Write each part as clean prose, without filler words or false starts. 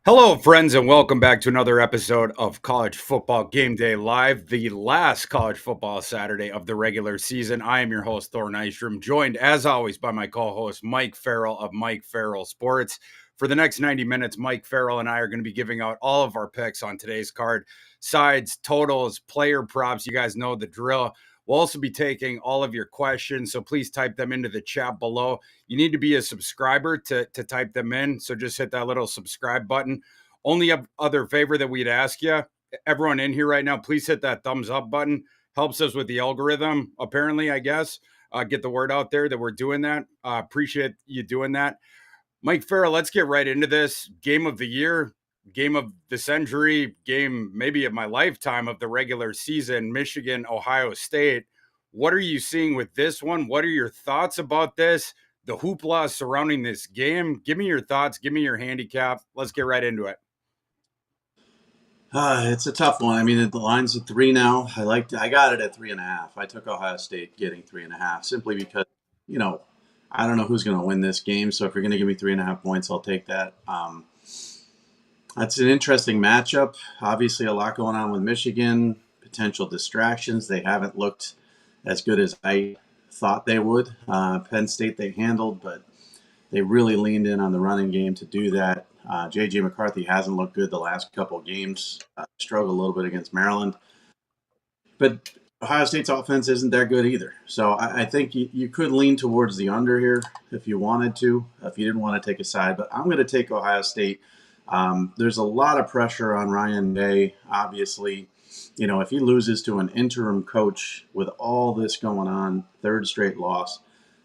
Hello, friends, and welcome back to another episode of College Football Game Day Live, the last college football Saturday of the regular season. I am your host, Thor Nystrom, joined as always by my co host, Mike Farrell of Mike Farrell Sports. For the next 90 minutes, Mike Farrell and I are going to be giving out all of our picks on today's card sides, totals, player props. You guys know the drill. We'll also be taking all of your questions, so please type them into the chat below. You need to be a subscriber to type them in, so just hit that little subscribe button. Only other favor that we'd ask you, everyone in here right now, please hit that thumbs up button. Helps us with the algorithm, apparently, I guess. Get the word out there that we're doing that. Appreciate you doing that. Mike Farrell, let's get right into this. Game of the year, game of the century, game maybe of my lifetime of the regular season, Michigan, Ohio State. What are you seeing with this one? What are your thoughts about this? The hoopla surrounding this game. Give me your thoughts. Give me your handicap. Let's get right into it. It's a tough one. I mean, the line's at 3 now. I got it at 3.5. I took Ohio State getting 3.5 simply because, you know, I don't know who's going to win this game. So if you're going to give me 3.5 points, I'll take that. That's an interesting matchup. Obviously, a lot going on with Michigan, potential distractions. They haven't looked as good as I thought they would. Penn State they handled, but they really leaned in on the running game to do that. J.J. McCarthy hasn't looked good the last couple of games. Struggled a little bit against Maryland. But Ohio State's offense isn't that good either. So I think you could lean towards the under here if you wanted to, if you didn't want to take a side. But I'm going to take Ohio State. There's a lot of pressure on Ryan Day, obviously. You know, if he loses to an interim coach with all this going on, third straight loss,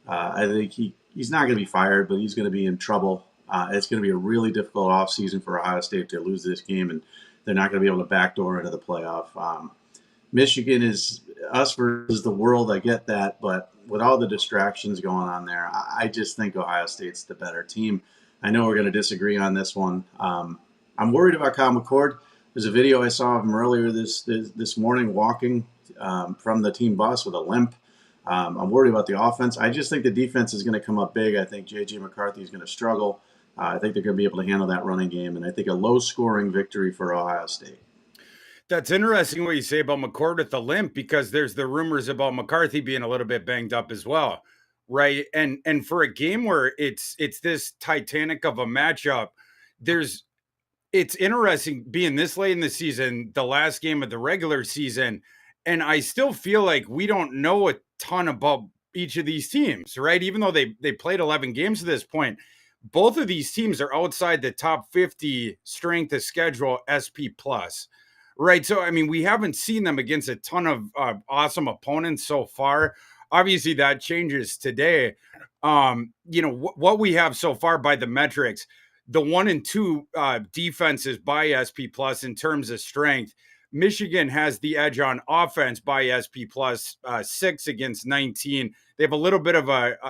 I think he's not going to be fired, but he's going to be in trouble. It's going to be a really difficult offseason for Ohio State if they lose this game, and they're not going to be able to backdoor into the playoff. Michigan is us versus the world. I get that, but with all the distractions going on there, I just think Ohio State's the better team. I know we're going to disagree on this one. I'm worried about Kyle McCord. There's a video I saw of him earlier this morning walking from the team bus with a limp. I'm worried about the offense. I just think the defense is going to come up big. I think J.J. McCarthy is going to struggle. I think they're going to be able to handle that running game, and I think a low-scoring victory for Ohio State. That's interesting what you say about McCord with the limp, because there's the rumors about McCarthy being a little bit banged up as well, right? And for a game where it's this titanic of a matchup, there's it's interesting being this late in the season, the last game of the regular season, and I still feel like we don't know a ton about each of these teams, right? Even though they played 11 games to this point, both of these teams are outside the top 50 strength of schedule SP plus. Right. So, I mean, we haven't seen them against a ton of awesome opponents so far. Obviously, that changes today. What we have so far by the metrics, the 1 and 2 defenses by SP plus in terms of strength. Michigan has the edge on offense by SP plus 6 against 19. They have a little bit of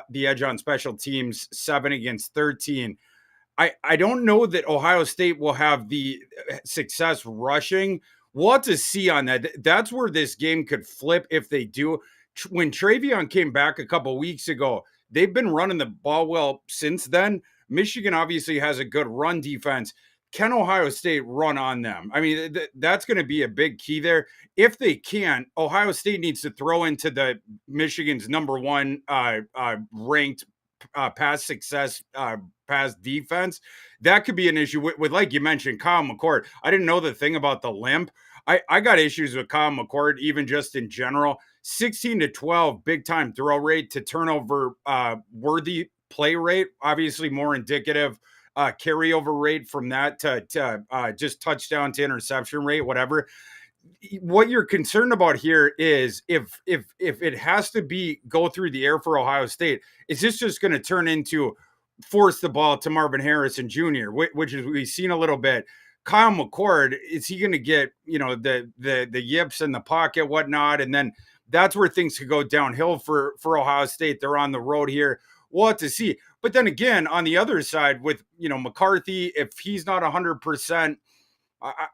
the edge on special teams, 7 against 13. I don't know that Ohio State will have the success rushing. We'll have to see on that. That's where this game could flip if they do. When Travion came back a couple weeks ago, they've been running the ball well since then. Michigan obviously has a good run defense. Can Ohio State run on them? I mean, that's going to be a big key there. If they can, Ohio State needs to throw into the Michigan's number one ranked pass success, pass defense. That could be an issue with like you mentioned, Kyle McCord. I didn't know the thing about the limp. I got issues with Kyle McCord, even just in general. 16-12 big time throw rate to turnover worthy play rate, obviously more indicative carryover rate from that to just touchdown to interception rate, whatever. What you're concerned about here is if it has to be go through the air for Ohio State, is this just going to turn into force the ball to Marvin Harrison Jr., which is we've seen a little bit. Kyle McCord, is he going to get the yips in the pocket, whatnot, and then that's where things could go downhill for Ohio State. They're on the road here. We'll have to see. But then again, on the other side, with McCarthy, if he's not 100%.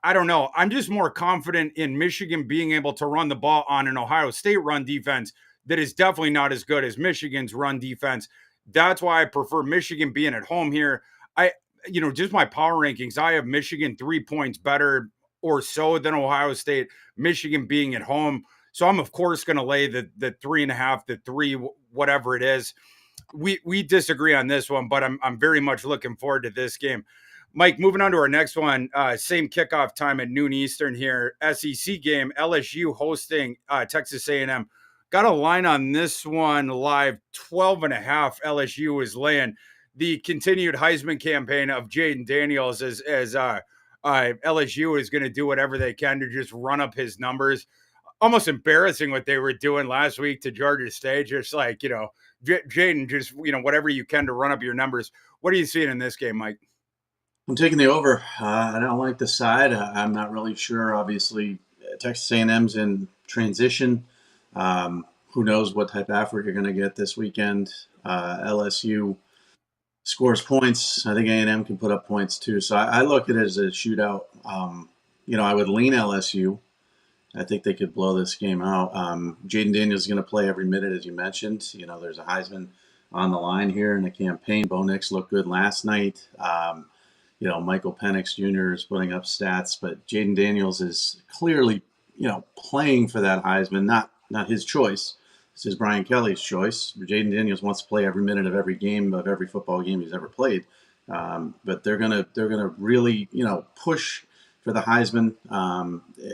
I don't know. I'm just more confident in Michigan being able to run the ball on an Ohio State run defense that is definitely not as good as Michigan's run defense. That's why I prefer Michigan being at home here. just my power rankings, I have Michigan 3 points better or so than Ohio State, Michigan being at home. So I'm of course going to lay the 3.5, the 3, whatever it is. We disagree on this one, but I'm very much looking forward to this game. Mike, moving on to our next one, same kickoff time at noon Eastern here. SEC game, LSU hosting Texas A&M. Got a line on this one live, 12.5. LSU is laying. The continued Heisman campaign of Jaden Daniels as LSU is going to do whatever they can to just run up his numbers. Almost embarrassing what they were doing last week to Georgia State. Just like, Jaden, just, whatever you can to run up your numbers. What are you seeing in this game, Mike? I'm taking the over. I don't like the side. I'm not really sure. Obviously, Texas A&M's in transition. Who knows what type of effort you're going to get this weekend. LSU scores points. I think A&M can put up points too. So I look at it as a shootout. I would lean LSU. I think they could blow this game out. Jaden Daniels is going to play every minute, as you mentioned. There's a Heisman on the line here in the campaign. Bo Nix looked good last night. Michael Penix Jr. is putting up stats, but Jaden Daniels is clearly, playing for that Heisman. Not his choice. This is Brian Kelly's choice. Jaden Daniels wants to play every minute of every game, of every football game he's ever played. But they're gonna really, push for the Heisman.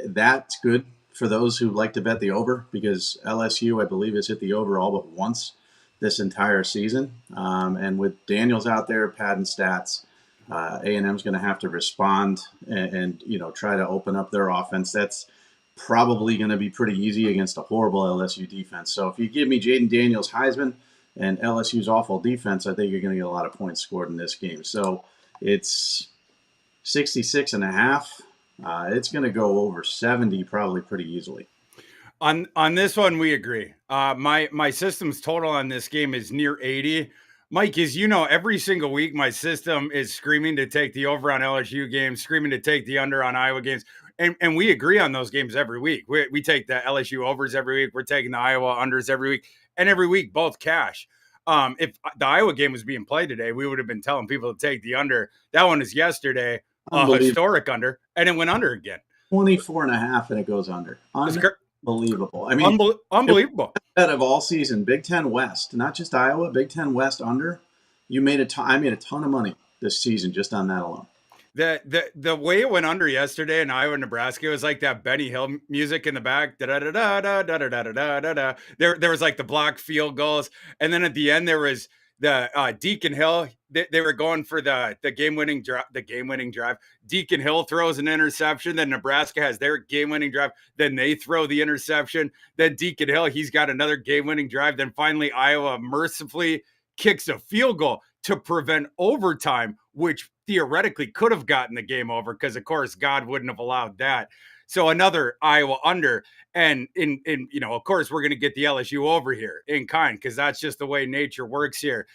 That's good for those who like to bet the over, because LSU, I believe, has hit the over all but once this entire season. And with Daniels out there padding stats, A&M's going to have to respond and try to open up their offense. That's probably going to be pretty easy against a horrible LSU defense. So if you give me Jaden Daniels Heisman and LSU's awful defense, I think you're going to get a lot of points scored in this game. So it's 66.5. It's going to go over 70 probably pretty easily. On this one, we agree. My system's total on this game is near 80. Mike, as you know, every single week my system is screaming to take the over on LSU games, screaming to take the under on Iowa games. And we agree on those games every week. We take the LSU overs every week. We're taking the Iowa unders every week. And every week, both cash. If the Iowa game was being played today, we would have been telling people to take the under. That one is yesterday, a historic under, and it went under again. 24.5, and it goes under. Unbelievable. I mean, unbelievable. Out of all season, Big Ten West, not just Iowa, Big Ten West under. I made a ton of money this season just on that alone. The way it went under yesterday in Iowa, Nebraska, it was like that Benny Hill music in the back. Da da da da da da da da da da da. There was like the blocked field goals, and then at the end there was the Deacon Hill. They were going for the game-winning drive. The game-winning drive. Deacon Hill throws an interception. Then Nebraska has their game-winning drive. Then they throw the interception. Then Deacon Hill, he's got another game-winning drive. Then finally Iowa mercifully kicks a field goal to prevent overtime, which theoretically could have gotten the game over because, of course, God wouldn't have allowed that. So another Iowa under, and of course, we're going to get the LSU over here in kind because that's just the way nature works here.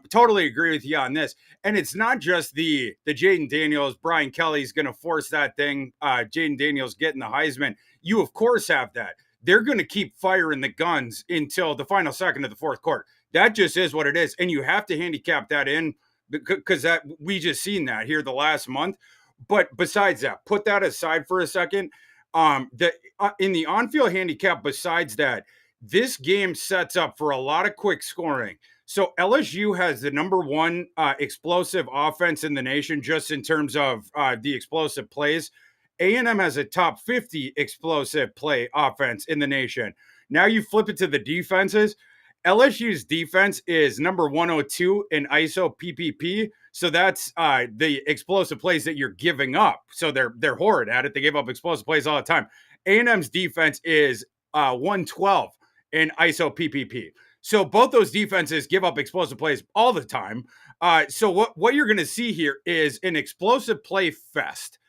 Totally agree with you on this. And it's not just the Jaden Daniels, Brian Kelly's going to force that thing. Jaden Daniels getting the Heisman. You, of course, have that. They're going to keep firing the guns until the final second of the fourth quarter. That just is what it is. And you have to handicap that in because that we just seen that here the last month. But besides that, put that aside for a second. In the on-field handicap, besides that, this game sets up for a lot of quick scoring. So LSU has the number one explosive offense in the nation, just in terms of the explosive plays. A&M has a top 50 explosive play offense in the nation. Now you flip it to the defenses. LSU's defense is number 102 in ISO PPP. So that's the explosive plays that you're giving up. So they're horrid at it. They give up explosive plays all the time. A&M's defense is 112 in ISO PPP. So both those defenses give up explosive plays all the time. So what you're going to see here is an explosive play fest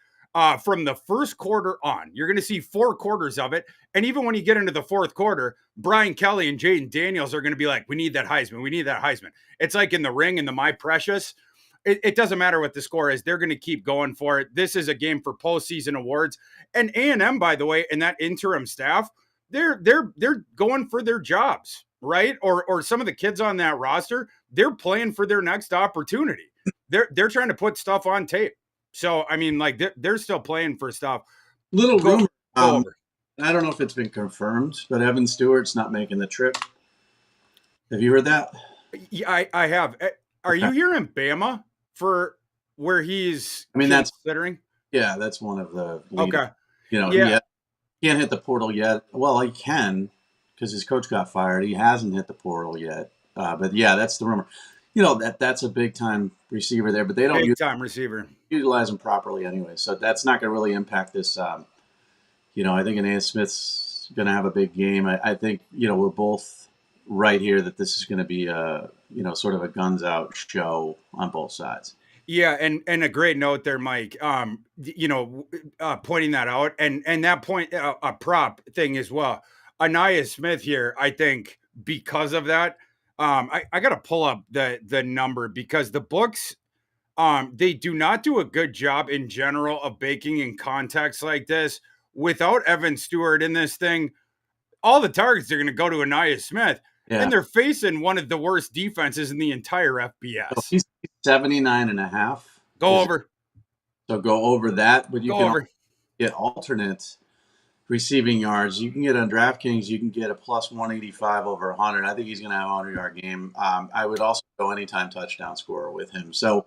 from the first quarter on. You're going to see 4 quarters of it. And even when you get into the fourth quarter, Brian Kelly and Jaden Daniels are going to be like, we need that Heisman. We need that Heisman. It's like in the ring in the My Precious. It doesn't matter what the score is. They're going to keep going for it. This is a game for postseason awards. And A&M, by the way, and that interim staff, they're going for their jobs, right? Or some of the kids on that roster, they're playing for their next opportunity. they're trying to put stuff on tape. So I mean, like they're still playing for stuff. Little Go, rumor. go over. I don't know if it's been confirmed, but Evan Stewart's not making the trip. Have you heard that? Yeah, I have. Are Okay. you hearing Bama for where he's I mean, considering? that's one of the leaders. Okay. He Yeah. can't hit the portal yet. Well, he can because his coach got fired. He hasn't hit the portal yet. But yeah, that's the rumor. That's a big time receiver there, but they don't Big time receiver. utilize him properly anyway. So that's not going to really impact this. I think Aeneas Smith's going to have a big game. I think we're both right here that this is going to be a sort of a guns out show on both sides. Yeah, and a great note there, Mike. Pointing that out, and that point, a prop thing as well. Anaya Smith here, I think, because of that. I got to pull up the number because the books, they do not do a good job in general of baking in context like this. Without Evan Stewart in this thing, all the targets are going to go to Anaya Smith, Yeah. and they're facing one of the worst defenses in the entire So FBS. he's 79.5. Go over. So go over that, but you Go can over. get alternate receiving yards. You can get on DraftKings, you can get a plus 185 over 100. I think he's going to have a 100-yard game. I would also go anytime touchdown scorer with him. So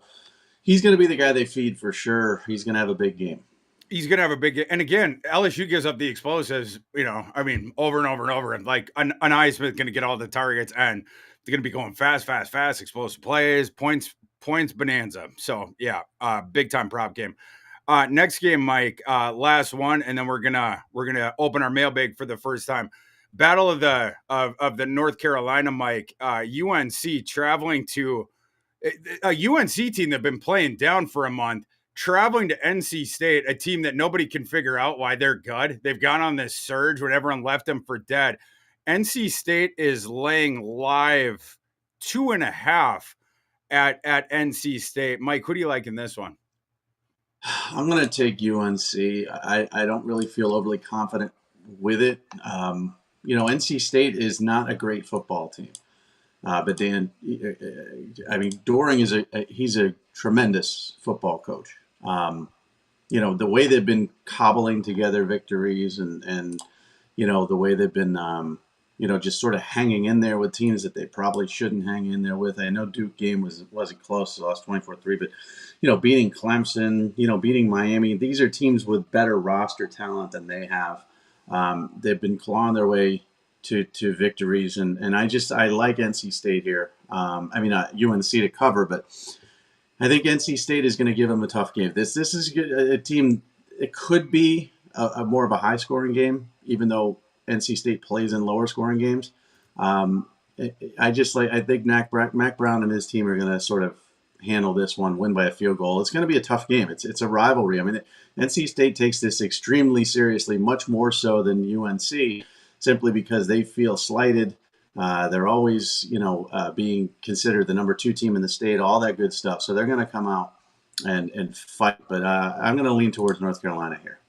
he's going to be the guy they feed for sure. He's going to have a big game. He's going to have a big, and again, LSU gives up the explosives, over and over and over. And like an Smith going to get all the targets, and they're going to be going fast, explosive plays, points bonanza. So yeah, big time prop game. Next game, Mike, last one, and then we're gonna open our mailbag for the first time. Battle of the North Carolina, Mike. UNC traveling to a UNC team that've been playing down for a month, traveling to NC State, a team that nobody can figure out why they're good. They've gone on this surge when everyone left them for dead. NC State is laying live 2.5 at NC State. Mike, who do you like in this one? I'm going to take UNC. I don't really feel overly confident with it. NC State is not a great football team. But Dan, Doring he's a tremendous football coach. The way they've been cobbling together victories and the way they've been, just sort of hanging in there with teams that they probably shouldn't hang in there with. I know Duke game wasn't close, so lost 24-3, but, beating Clemson, beating Miami, these are teams with better roster talent than they have. They've been clawing their way to victories, and I like NC State here. UNC to cover, but I think NC State is going to give them a tough game. This is a team. It could be a more of a high scoring game, even though NC State plays in lower scoring games. I think Mac Brown and his team are going to sort of handle this one, win by a field goal. It's going to be a tough game. It's a rivalry. NC State takes this extremely seriously, much more so than UNC, simply because they feel slighted. They're always, being considered the number 2 team in the state, all that good stuff. So they're going to come out and fight. But I'm going to lean towards North Carolina here.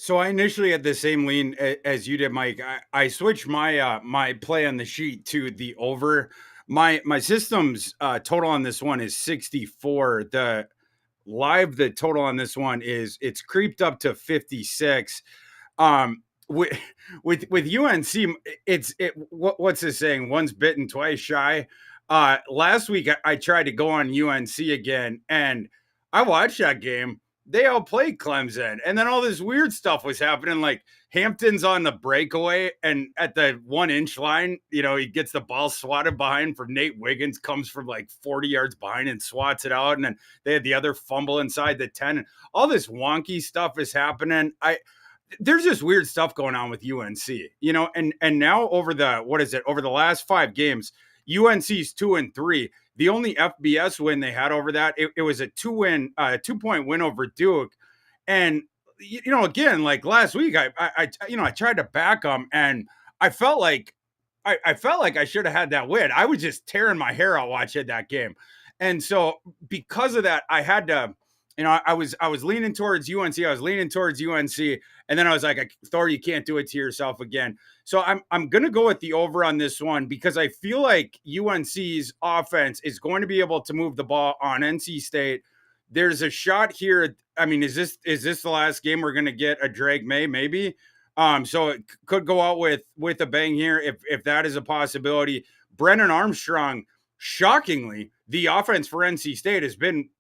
So I initially had the same lean as you did, Mike. I switched my my play on the sheet to the over. My system's total on this one is 64. The total on this one it's creeped up to 56. With UNC, what's this saying? Once bitten, twice shy. Last week I tried to go on UNC again, and I watched that game. They outplayed Clemson, and then all this weird stuff was happening. Like Hampton's on the breakaway, and at the 1-inch line, he gets the ball swatted behind from Nate Wiggins, comes from like 40 yards behind and swats it out. And then they had the other fumble inside the 10. And all this wonky stuff is happening. There's just weird stuff going on with UNC, and now over the last 5 games, UNC's 2-3. The only FBS win they had over that, it was a 2-point win over Duke. And, again, like last week, I tried to back them, and I felt like I should have had that win. I was just tearing my hair out watching that game. And so because of that, I had to I was leaning towards UNC. I was leaning towards UNC, and then I was like, Thor, you can't do it to yourself again. So I'm gonna go with the over on this one because I feel like UNC's offense is going to be able to move the ball on NC State. There's a shot here. I mean, is this the last game we're gonna get a Drake May? Maybe. So it could go out with a bang here if that is a possibility. Brennan Armstrong, shockingly, the offense for NC State has been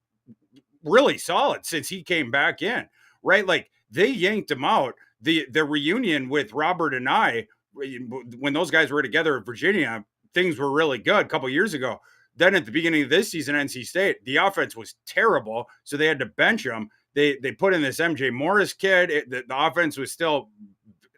really solid since he came back in, right? Like they yanked him out. The reunion with Robert and I, when those guys were together at Virginia, things were really good a couple years ago. Then at the beginning of this season, NC State, the offense was terrible, so they had to bench him. They put in this MJ Morris kid. The offense was still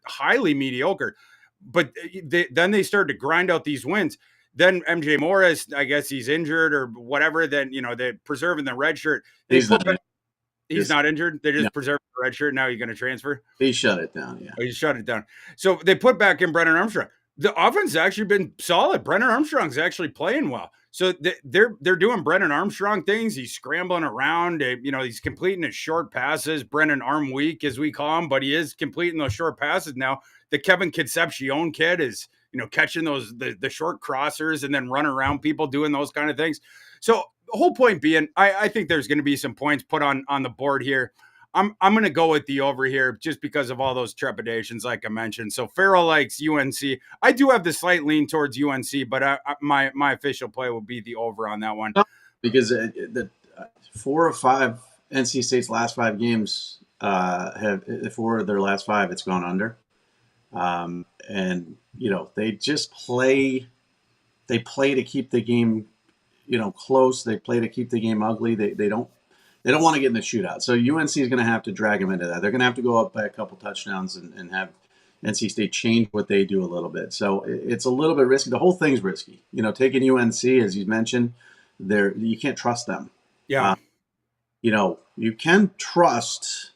highly mediocre, but then they started to grind out these wins. Then MJ Morris, I guess he's injured or whatever. Then they're preserving the red shirt. He's not injured. They just preserved the red shirt. Now he's going to transfer. He shut it down. Yeah, he shut it down. So they put back in Brennan Armstrong. The offense has actually been solid. Brennan Armstrong's actually playing well. So they're doing Brennan Armstrong things. He's scrambling around. He's completing his short passes. Brennan Arm Week, as we call him, but he is completing those short passes now. The Kevin Concepcion kid is catching those the short crossers and then running around people doing those kind of things. So the whole point being, I think there's going to be some points put on the board here. I'm going to go with the over here just because of all those trepidations, like I mentioned. So Farrell likes UNC. I do have the slight lean towards UNC, but my official play will be the over on that one. Because the 4 of 5 NC State's last 5 games have 4 of their last 5, it's gone under. And they just play. They play to keep the game, close. They play to keep the game ugly. They don't want to get in the shootout. So UNC is going to have to drag them into that. They're going to have to go up by a couple touchdowns and have NC State change what they do a little bit. So it's a little bit risky. The whole thing's risky. Taking UNC, as you mentioned, you can't trust them. Yeah. You can trust,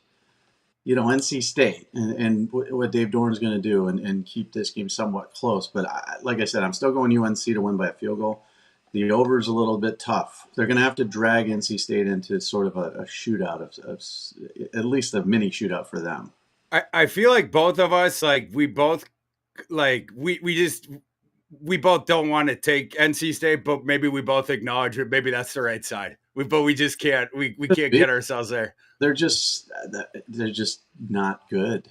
NC State and what Dave Doran's going to do and keep this game somewhat close. But like I said, I'm still going UNC to win by a field goal. The over is a little bit tough. They're going to have to drag NC State into sort of a shootout of at least a mini shootout for them. I feel like both of us, we both don't want to take NC State, but maybe we both acknowledge it. Maybe that's the right side. We just can't. We can't get ourselves there. They're just not good.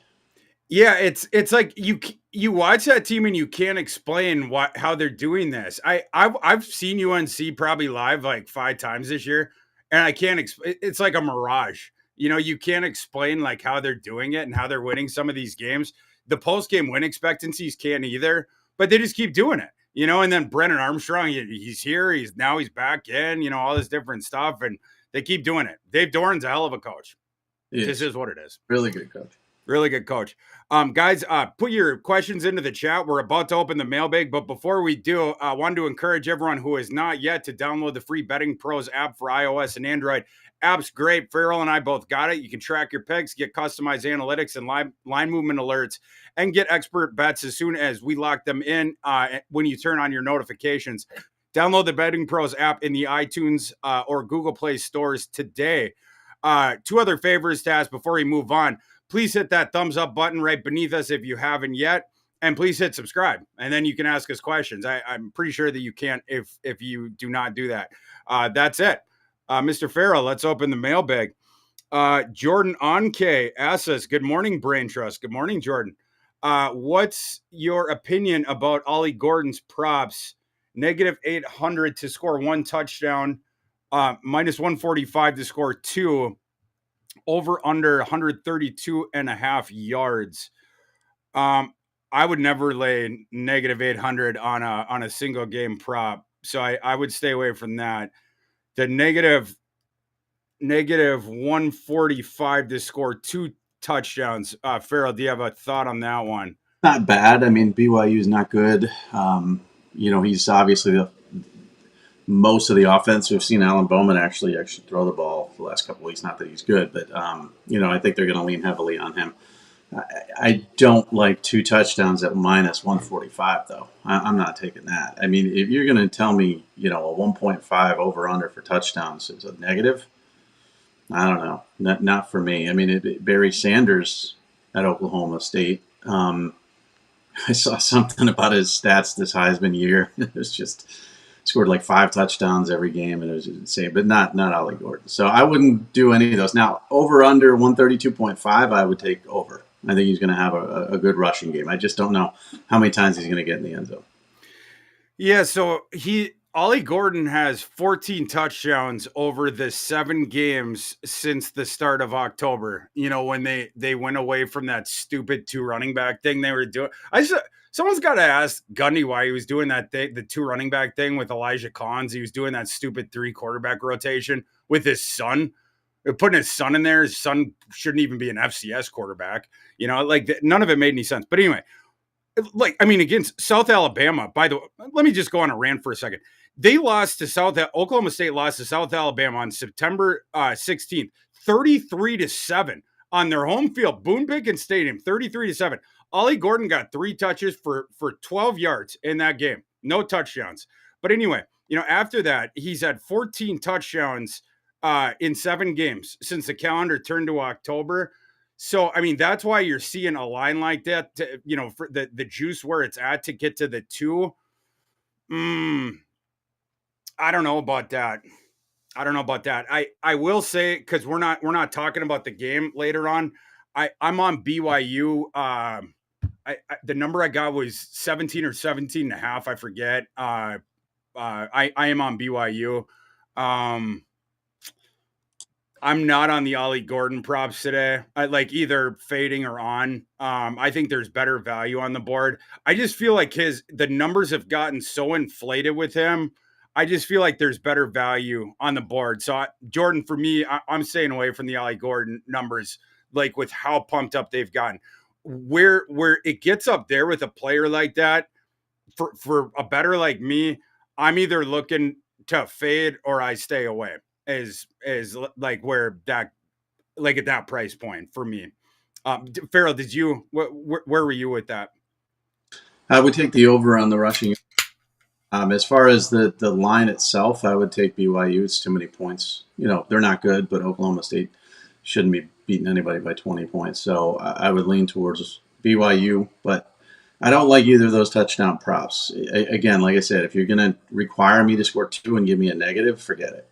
Yeah, it's like you watch that team and you can't explain how they're doing this. I've seen UNC probably live 5 times this year, and I can't. It's like a mirage. You can't explain how they're doing it and how they're winning some of these games. The post game win expectancies can't either, but they just keep doing it. And then Brennan Armstrong, he's here, he's back in. All this different stuff, and they keep doing it. Dave Doran's a hell of a coach. This is what it is. Really good coach. Really good coach. Guys, put your questions into the chat. We're about to open the mailbag, but before we do, I wanted to encourage everyone who has not yet to download the free Betting Pros app for iOS and Android. App's great. Farrell and I both got it. You can track your picks, get customized analytics and line movement alerts, and get expert bets as soon as we lock them in when you turn on your notifications. Download the Betting Pros app in the iTunes or Google Play stores today. 2 other favors to ask before we move on. Please hit that thumbs up button right beneath us if you haven't yet. And please hit subscribe. And then you can ask us questions. I'm pretty sure that you can't if you do not do that. That's it. Mr. Farrell, let's open the mailbag. Jordan Onke asks us, good morning, Brain Trust. Good morning, Jordan. What's your opinion about Ollie Gordon's props? -800 to score 1 touchdown, -145 to score 2. Over under 132.5 yards. I would never lay -800 on a single game prop, so I would stay away from that. The -145 to score 2 touchdowns. Farrell, do you have a thought on that one? Not bad. I mean, BYU is not good. He's obviously most of the offense. We've seen Alan Bowman actually throw the ball the last couple of weeks. Not that he's good, but I think they're going to lean heavily on him. I don't like 2 touchdowns at -145 though. I'm not taking that. I mean, if you're going to tell me, a 1.5 over under for touchdowns is a negative, I don't know. Not for me. I mean, Barry Sanders at Oklahoma State. I saw something about his stats this Heisman year. It was just scored like 5 touchdowns every game, and it was insane. But not Ollie Gordon. So I wouldn't do any of those. Now over under 132.5, I would take over. I think he's going to have a good rushing game. I just don't know how many times he's going to get in the end zone. Yeah, so Ollie Gordon has 14 touchdowns over the 7 games since the start of October. You know, when they went away from that stupid 2 running back thing they were doing. Someone's got to ask Gundy why he was doing that thing, the 2 running back thing with Elijah Collins. He was doing that stupid 3 quarterback rotation with his son. Putting his son in there, his son shouldn't even be an FCS quarterback. You know, like none of it made any sense. But anyway, like, I mean, against South Alabama, by the way, let me just go on a rant for a second. They lost to Oklahoma State lost to South Alabama on September 16th, 33-7 on their home field, Boone Pickens Stadium, 33-7. Ollie Gordon got 3 touches for 12 yards in that game. No touchdowns. But anyway, you know, after that, he's had 14 touchdowns in 7 games since the calendar turned to October. So, I mean, that's why you're seeing a line like that, you know, for the juice where it's at to get to the 2. I don't know about that. I will say, because we're not talking about the game later on. I'm on BYU. The number I got was 17 or 17 and a half. I forget. I am on BYU. I'm not on the Ollie Gordon props today. I like either fading or on. I think there's better value on the board. I just feel like the numbers have gotten so inflated with him. I just feel like there's better value on the board. So Jordan, for me, I'm staying away from the Ollie Gordon numbers, like with how pumped up they've gotten. Where it gets up there with a player like that, for a better like me, I'm either looking to fade or I stay away. Is like where that, like at that price point for me. Farrell, did you where were you with that? I would take the over on the rushing. As far as the line itself, I would take BYU. It's too many points. You know, they're not good, but Oklahoma State shouldn't be beating anybody by 20 points. So I would lean towards BYU, but I don't like either of those touchdown props. Again, like I said, if you're going to require me to score 2 and give me a negative, forget it.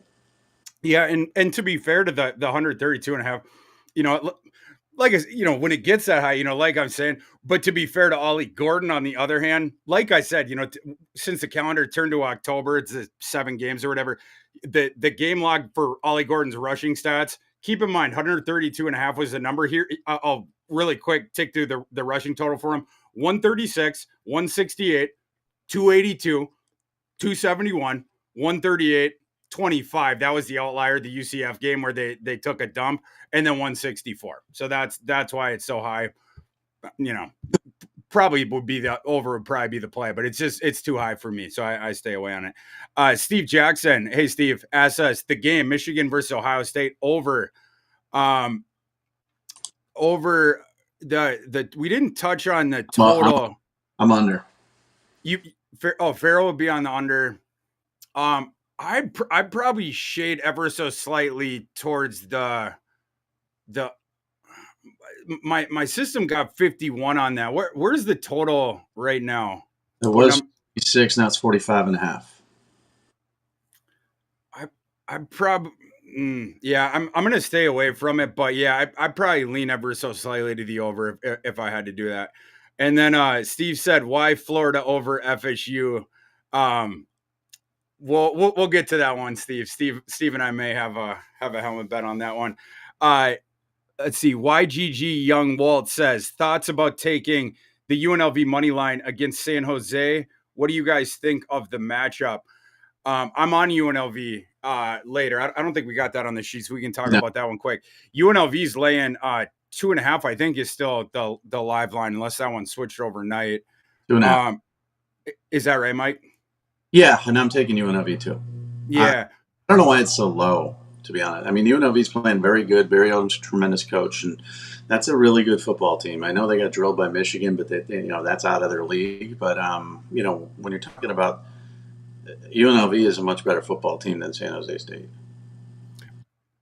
Yeah, and to be fair to the 132 and a half, you know, like, you know, when it gets that high, you know, like I'm saying, but to be fair to Ollie Gordon, on the other hand, like I said, you know, since the calendar turned to October, it's the 7 games or whatever, the game log for Ollie Gordon's rushing stats, keep in mind, 132 and a half was the number here. I'll really quick tick through the rushing total for him: 136, 168, 282, 271, 138, 25. That was the outlier, the UCF game where they took a dump, and then 164. So that's why it's so high. You know, probably would be the over, would probably be the play, but it's too high for me. So I stay away on it. Steve Jackson. Hey, Steve, ask us the game, Michigan versus Ohio State, over the we didn't touch on the total. I'm under. Farrell would be on the under. I'd probably shade ever so slightly towards the my system got 51 on that. Where's the total right now? It was 56, now it's 45 and a half. I probably yeah, I'm gonna stay away from it, but yeah, I probably lean ever so slightly to the over if I had to do that. And then Steve said, why Florida over FSU? We'll get to that one, Steve. Steve and I may have a helmet bet on that one. Let's see. YGG Young Walt says, thoughts about taking the UNLV money line against San Jose. What do you guys think of the matchup? I'm on UNLV later. I don't think we got that on the sheet, so we can talk about that one quick. UNLV's laying 2.5, I think, is still the live line, unless that one switched overnight. 2.5. Is that right, Mike? Yeah, and I'm taking UNLV too. Yeah. I don't know why it's so low, to be honest. I mean, UNLV's playing very good. Barry Odom's a tremendous coach, and that's a really good football team. I know they got drilled by Michigan, but they you know, that's out of their league. But you know, when you're talking about UNLV is a much better football team than San Jose State.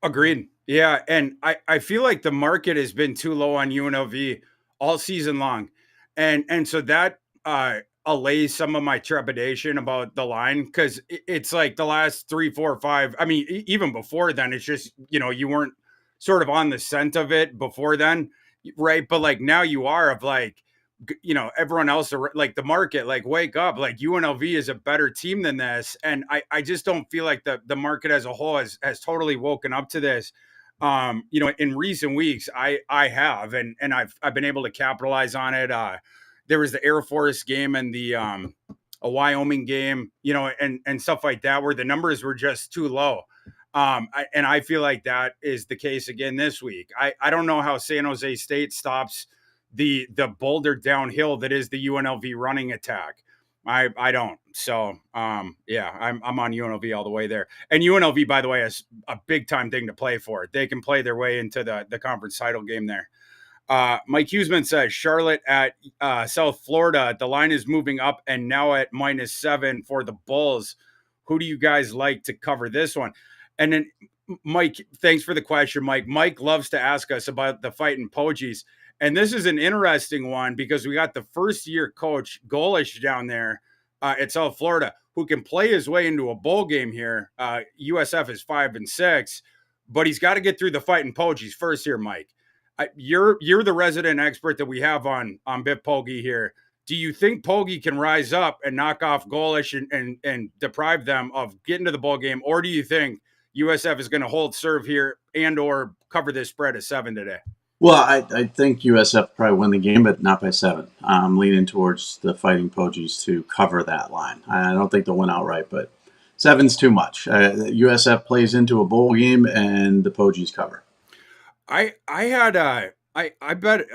Agreed. Yeah, and I feel like the market has been too low on UNLV all season long, and so that allays some of my trepidation about the line because it's like the last 3, 4, 5. I mean, even before then, it's just you weren't sort of on the scent of it before then, right? But like now you are of like everyone else like the market like wake up like UNLV is a better team than this, and I just don't feel like the market as a whole has totally woken up to this. In recent weeks I have, and I've been able to capitalize on it. There was the Air Force game and the a Wyoming game, and stuff like that where the numbers were just too low. And I feel like that is the case again this week. I don't know how San Jose State stops the boulder downhill that is the UNLV running attack. I don't. So yeah, I'm on UNLV all the way there. And UNLV, by the way, is a big time thing to play for. They can play their way into the conference title game there. Mike Huseman says Charlotte at South Florida. The line is moving up and now at -7 for the Bulls. Who do you guys like to cover this one? And then Mike, thanks for the question, Mike. Mike loves to ask us about the Fighting Pogies. And this is an interesting one because we got the first year coach Golish down there at South Florida who can play his way into a bowl game here. USF is 5-6, but he's got to get through the Fighting Pogies first here, Mike. You're the resident expert that we have on Biff Poggi here. Do you think Poggi can rise up and knock off Golish and deprive them of getting to the bowl game, or do you think USF is going to hold serve here and or cover this spread of 7 today? Well, I think USF probably win the game, but not by 7. I'm leaning towards the Fighting Pogies to cover that line. I don't think they'll win outright, but 7's too much. USF plays into a bowl game, and the Pogies cover. I had I bet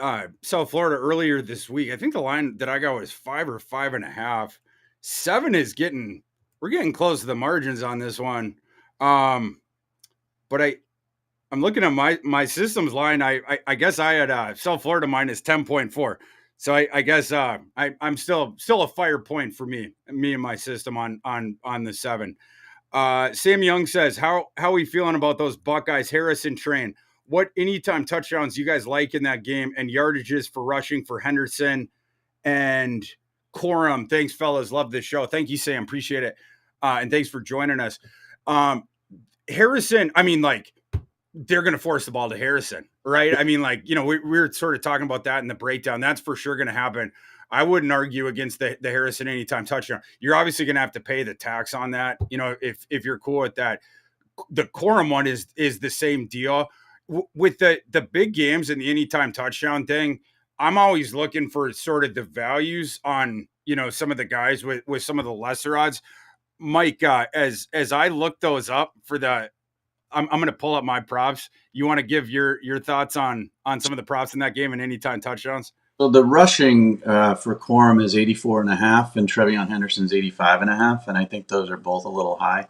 South Florida earlier this week. I think the line that I got was 5 or 5.5. 7 is we're getting close to the margins on this one. But I'm looking at my systems line. I guess I had South Florida -10.4. So I guess I'm still a fire point for me and my system on the 7. Sam Young says, how are we feeling about those Buckeyes? Harrison train. What anytime touchdowns you guys like in that game and yardages for rushing for Henderson and Corum? Thanks, fellas. Love this show. Thank you, Sam. Appreciate it. And thanks for joining us. Harrison, I mean, like, they're going to force the ball to Harrison, right? I mean, like, we were sort of talking about that in the breakdown. That's for sure going to happen. I wouldn't argue against the Harrison anytime touchdown. You're obviously going to have to pay the tax on that, if you're cool with that. The Corum one is the same deal. With the big games and the anytime touchdown thing, I'm always looking for sort of the values on, some of the guys with some of the lesser odds. Mike, as I look those up for I'm going to pull up my props. You want to give your thoughts on some of the props in that game and anytime touchdowns? So the rushing for Corum is 84.5 and Trevion Henderson's 85.5. And I think those are both a little high.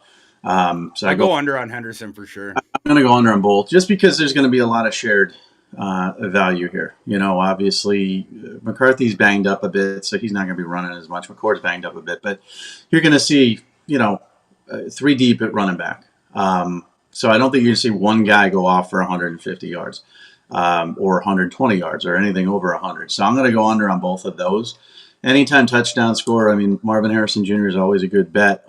So I go under on Henderson for sure. I'm going to go under on both just because there's going to be a lot of shared value here. Obviously McCarthy's banged up a bit, so he's not going to be running as much. McCord's banged up a bit, but you're going to see, 3 deep at running back. So I don't think you're going to see one guy go off for 150 yards or 120 yards or anything over 100. So I'm going to go under on both of those. Anytime touchdown score, I mean, Marvin Harrison Jr. is always a good bet.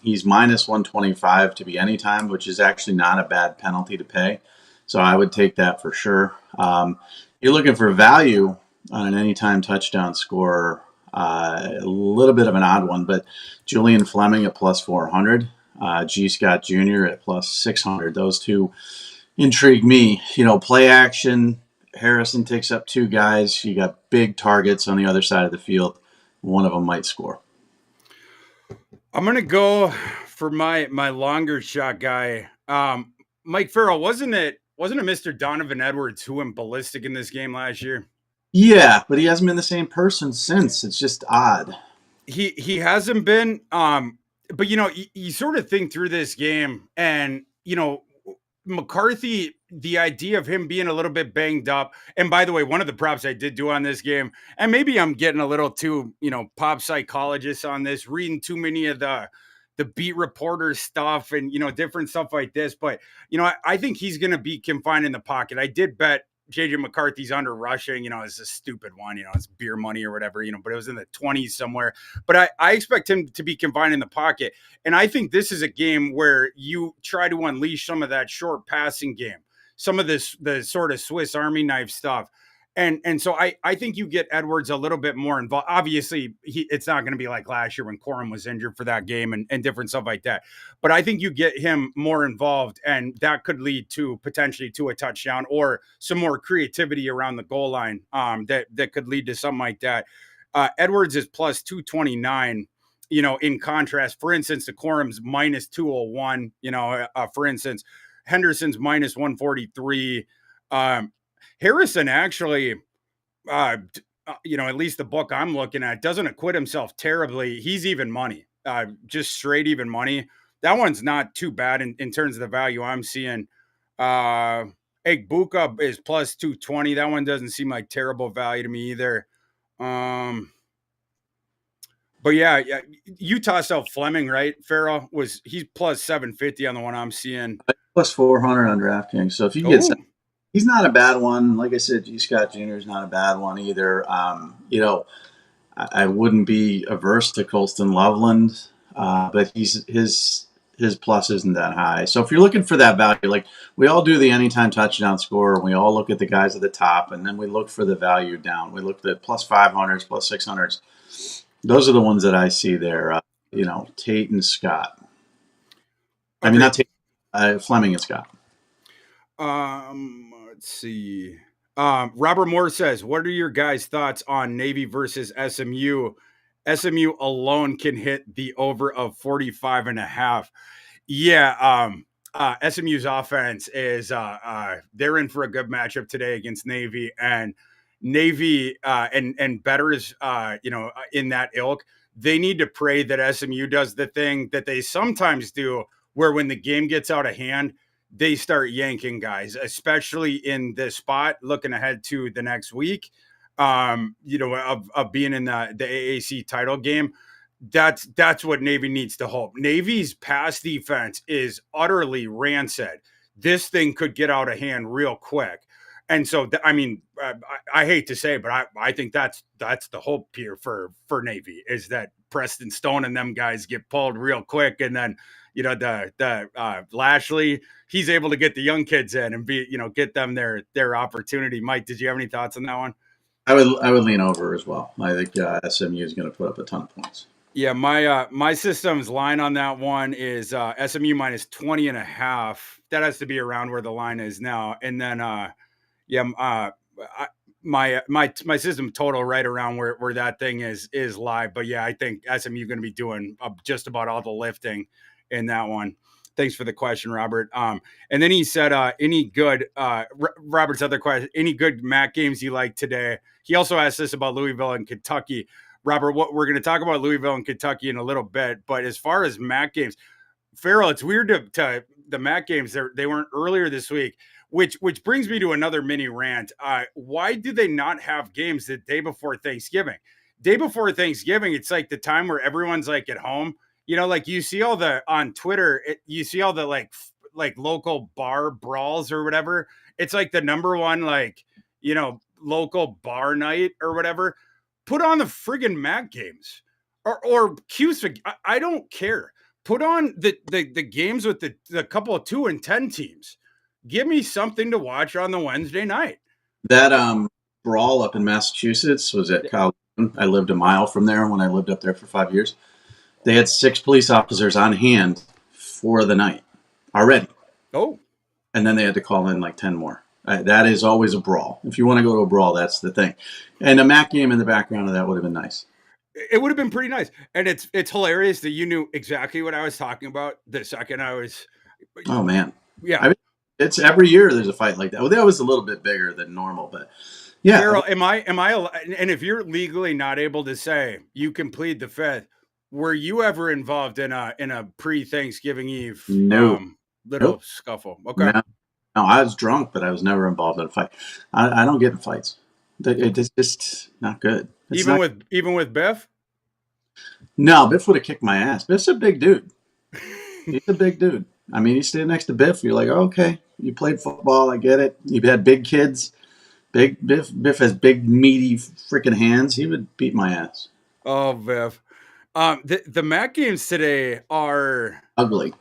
He's -125 to be anytime, which is actually not a bad penalty to pay. So I would take that for sure. You're looking for value on an anytime touchdown score, a little bit of an odd one, but Julian Fleming at +400, G. Scott Jr. at +600. Those two intrigue me. Play action. Harrison takes up 2 guys. You got big targets on the other side of the field. One of them might score. I'm going to go for my longer shot guy. Mike Farrell, wasn't it Mr. Donovan Edwards who went ballistic in this game last year? Yeah, but he hasn't been the same person since. It's just odd. He hasn't been. But you sort of think through this game and, McCarthy, the idea of him being a little bit banged up. And by the way, one of the props I did do on this game, and maybe I'm getting a little too, pop psychologist on this, reading too many of the the beat reporter stuff and, different stuff like this. But, I think he's going to be confined in the pocket. I did bet JJ McCarthy's under rushing, it's a stupid one, it's beer money or whatever, but it was in the 20s somewhere. But I expect him to be confined in the pocket. And I think this is a game where you try to unleash some of that short passing game, some of the sort of Swiss Army knife stuff. And so I think you get Edwards a little bit more involved. Obviously, it's not going to be like last year when Corum was injured for that game and different stuff like that. But I think you get him more involved, and that could lead to potentially to a touchdown or some more creativity around the goal line that could lead to something like that. Edwards is plus 229. In contrast, for instance, the Corum's minus 201. For instance, Henderson's minus 143. Harrison actually, at least the book I'm looking at, doesn't acquit himself terribly. He's even money, just straight even money. That one's not too bad in terms of the value I'm seeing. Egbuka is plus 220. That one doesn't seem like terrible value to me either. But yeah, you tossed out Fleming, right? Farrell he's plus 750 on the one I'm seeing. Plus 400 on DraftKings. So if you get he's not a bad one. Like I said, G. Scott Jr. is not a bad one either. I wouldn't be averse to Colston Loveland, but his plus isn't that high. So if you're looking for that value, like we all do the anytime touchdown score, and we all look at the guys at the top, and then we look for the value down. We looked at plus 500s, plus 600s. Those are the ones that I see there. Tate and Scott. Okay. I mean, not Tate, Fleming and Scott. Let's see. Robert Moore says, what are your guys' thoughts on Navy versus SMU? SMU alone can hit the over of 45.5. Yeah. SMU's offense is, they're in for a good matchup today against Navy, and Navy, and bettors, in that ilk, they need to pray that SMU does the thing that they sometimes do, where when the game gets out of hand, they start yanking guys, especially in this spot, looking ahead to the next week, of being in the AAC title game. That's what Navy needs to hope. Navy's pass defense is utterly rancid. This thing could get out of hand real quick. And so, I hate to say, but I think that's the hope here for Navy, is that Preston Stone and them guys get pulled real quick, and then the Lashley, he's able to get the young kids in and get them their opportunity. Mike, did you have any thoughts on that one? I would lean over as well. I think SMU is going to put up a ton of points. Yeah, my system's line on that one is SMU minus 20.5. That has to be around where the line is now, and then my system total right around where that thing is live. But yeah, I think SMU going to be doing just about all the lifting in that one. Thanks for the question, Robert. And then he said, any good, Robert's other question, any good MAC games you like today? He also asked us about Louisville and Kentucky. Robert, what we're going to talk about Louisville and Kentucky in a little bit, but as far as MAC games, Farrell, it's weird to the MAC games. They weren't earlier this week, which brings me to another mini rant. Why do they not have games the day before Thanksgiving? Day before Thanksgiving, it's like the time where everyone's like at home. Like you see all the on Twitter, you see all the like local bar brawls or whatever. It's like the number one, local bar night or whatever. Put on the friggin' MAC games or CUSA. I don't care. Put on the games with the couple of 2 and 10 teams. Give me something to watch on the Wednesday night. That brawl up in Massachusetts was at Calhoun. I lived a mile from there when I lived up there for 5 years. They had 6 police officers on hand for the night already. Oh. And then they had to call in like 10 more. That is always a brawl. If you want to go to a brawl, that's the thing. And a MAC game in the background of that would have been nice. It would have been pretty nice. And it's hilarious that you knew exactly what I was talking about the second I was. Oh, man. Yeah. It's every year there's a fight like that. Well, that was a little bit bigger than normal, but yeah. Farrell, am I, and if you're legally not able to say you can plead the fifth, were you ever involved in a pre-Thanksgiving Eve scuffle? Okay. No, I was drunk, but I was never involved in a fight. I don't get in fights. It's just not good. Even with Biff? No, Biff would have kicked my ass. Biff's a big dude. He's a big dude. I mean, he's standing next to Biff. You're like, oh, okay, you played football. I get it. You had big kids. Big Biff. Biff has big, meaty, freaking hands. He would beat my ass. Oh, Viv. The MAC games today are, Ugly.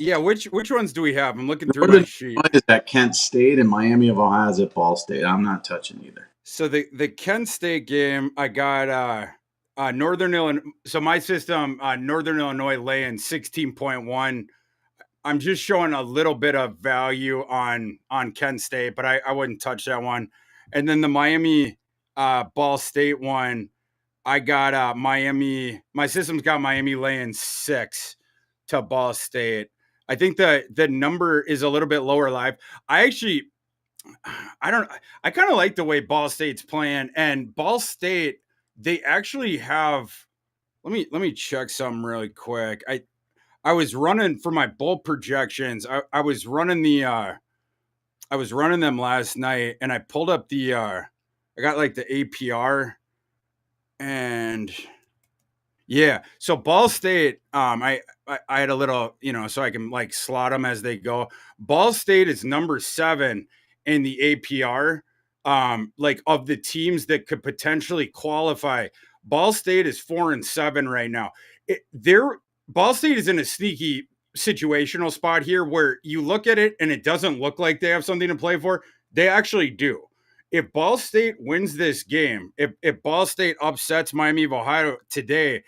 yeah. Which ones do we have? I'm looking through my Northern sheet. Illinois is at Kent State, and Miami of Ohio is at Ball State. I'm not touching either. So the Kent State game, I got Northern Illinois. So my system, Northern Illinois laying 16.1. I'm just showing a little bit of value on Kent State, but I wouldn't touch that one. And then the Miami Ball State one, I got Miami. My system's got Miami laying 6 to Ball State. I think the number is a little bit lower live. I actually I don't I kind of like the way Ball State's playing, and Ball State, they actually have, let me check something really quick. I was running for my bowl projections. I was running I was running them last night, and I pulled up I got like the APR, and yeah. So Ball State, I had a little, so I can like slot them as they go. Ball State is number 7 in the APR, like of the teams that could potentially qualify. Ball State is 4-7 right now. Ball State is in a sneaky situational spot here where you look at it and it doesn't look like they have something to play for. They actually do. If Ball State wins this game, if Ball State upsets Miami of Ohio today,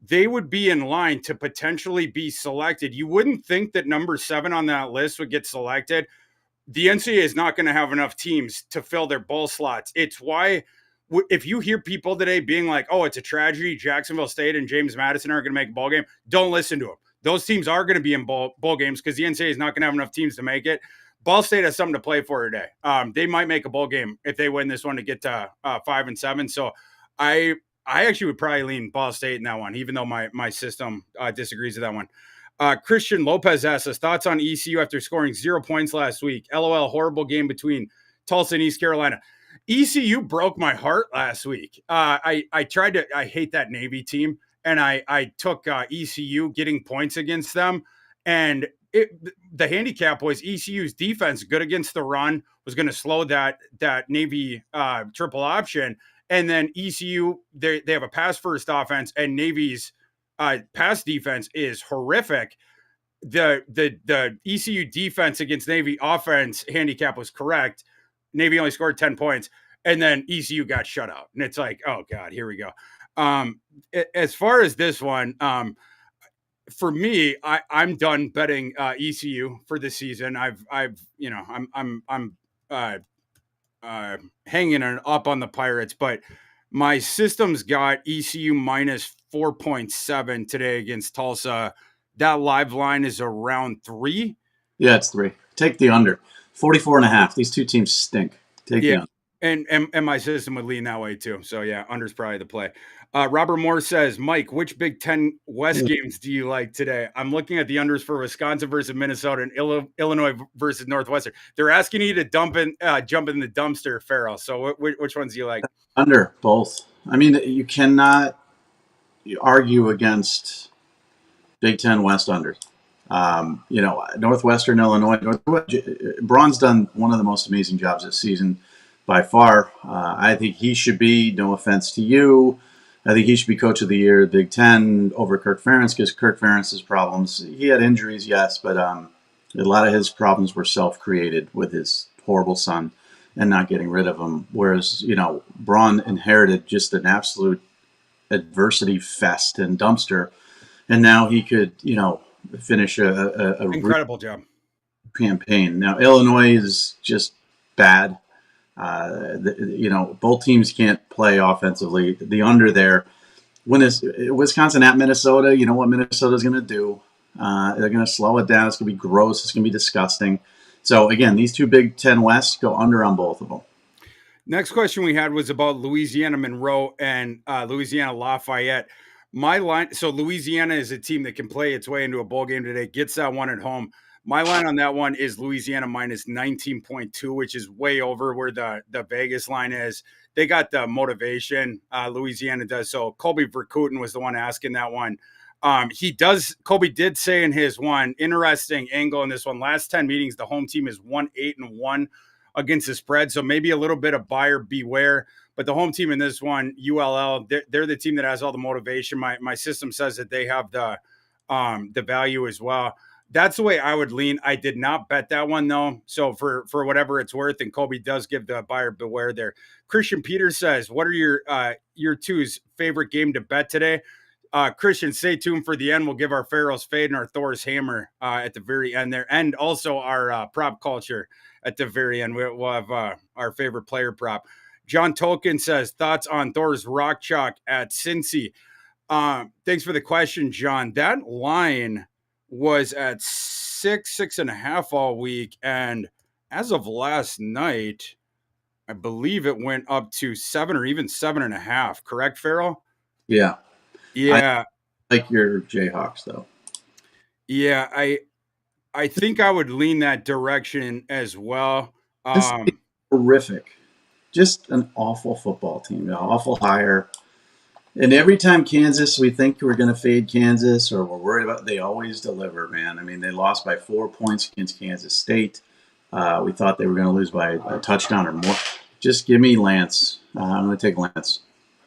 they would be in line to potentially be selected. You wouldn't think that number 7 on that list would get selected. The NCAA is not going to have enough teams to fill their bowl slots. It's why if you hear people today being like, oh, it's a tragedy, Jacksonville State and James Madison are going to make a bowl game, don't listen to them. Those teams are going to be in bowl games because the NCAA is not going to have enough teams to make it. Ball State has something to play for today. They might make a bowl game if they win this one to get to 5-7. So I actually would probably lean Ball State in that one, even though my system disagrees with that one. Christian Lopez asks us thoughts on ECU after scoring 0 points last week. LOL, horrible game between Tulsa and East Carolina. ECU broke my heart last week. I hate that Navy team, and I took ECU getting points against them, and the handicap was ECU's defense, good against the run, was going to slow that Navy triple option. And then ECU, they have a pass first offense, and Navy's pass defense is horrific. The ECU defense against Navy offense handicap was correct. Navy only scored 10 points, and then ECU got shut out. And it's like, oh God, here we go. As far as this one, for me, I'm done betting ECU for the season. I'm hanging up on the Pirates, but my system's got ECU minus 4.7 today against Tulsa. That live line is around 3. Yeah, it's 3. Take the under. 44.5. These two teams stink. Take the under. And my system would lean that way too. So yeah, under's probably the play. Robert Moore says, Mike, which Big Ten West games do you like today? I'm looking at the unders for Wisconsin versus Minnesota and Illinois versus Northwestern. They're asking you to jump in the dumpster, Farrell. So which ones do you like? Under, both. I mean, you cannot argue against Big Ten West unders. Northwestern Illinois. Braun's done one of the most amazing jobs this season by far. I think he should be, no offense to you, I think he should be coach of the year, Big Ten, over Kirk Ferentz, because Kirk Ferentz's problems, he had injuries, yes, but a lot of his problems were self-created with his horrible son and not getting rid of him. Whereas, Braun inherited just an absolute adversity fest and dumpster, and now he could, finish a incredible job campaign. Now, Illinois is just bad. Both teams can't play offensively. The under there, when is Wisconsin at Minnesota? You know what Minnesota's going to do? They're going to slow it down. It's going to be gross. It's going to be disgusting. So again, these two Big Ten West go under on both of them. Next question we had was about Louisiana Monroe and Louisiana Lafayette. My line, so Louisiana is a team that can play its way into a bowl game today, gets that one at home. My line on that one is Louisiana minus 19.2, which is way over where the Vegas line is. They got the motivation. Louisiana does. So Colby Verkooten was the one asking that one. Kobe did say in his one interesting angle in this one, last 10 meetings, the home team is 1-8-1 against the spread. So maybe a little bit of buyer beware, but the home team in this one, ULL, they're the team that has all the motivation. My system says that they have the value as well. That's the way I would lean. I did not bet that one though. So for whatever it's worth, and Kobe does give the buyer beware there. Christian Peters says, what are your two's favorite game to bet today? Christian, stay tuned for the end. We'll give our Farrell's fade and our Thor's hammer at the very end there, and also our prop culture at the very end. We'll have our favorite player prop. John Tolkien says, thoughts on Thor's rock chalk at Cincy? Thanks for the question, John. That line was at 6.5 all week, and as of last night, I believe it went up to 7 or even 7.5. Correct, Farrell? Yeah. Yeah. I like your Jayhawks though. Yeah, I think I would lean that direction as well. This is horrific. Just an awful football team, an awful hire. And every time Kansas, we think we're going to fade Kansas or we're worried about, they always deliver, man. I mean, they lost by 4 points against Kansas State. We thought they were going to lose by a touchdown or more. Just give me Lance. I'm going to take Lance.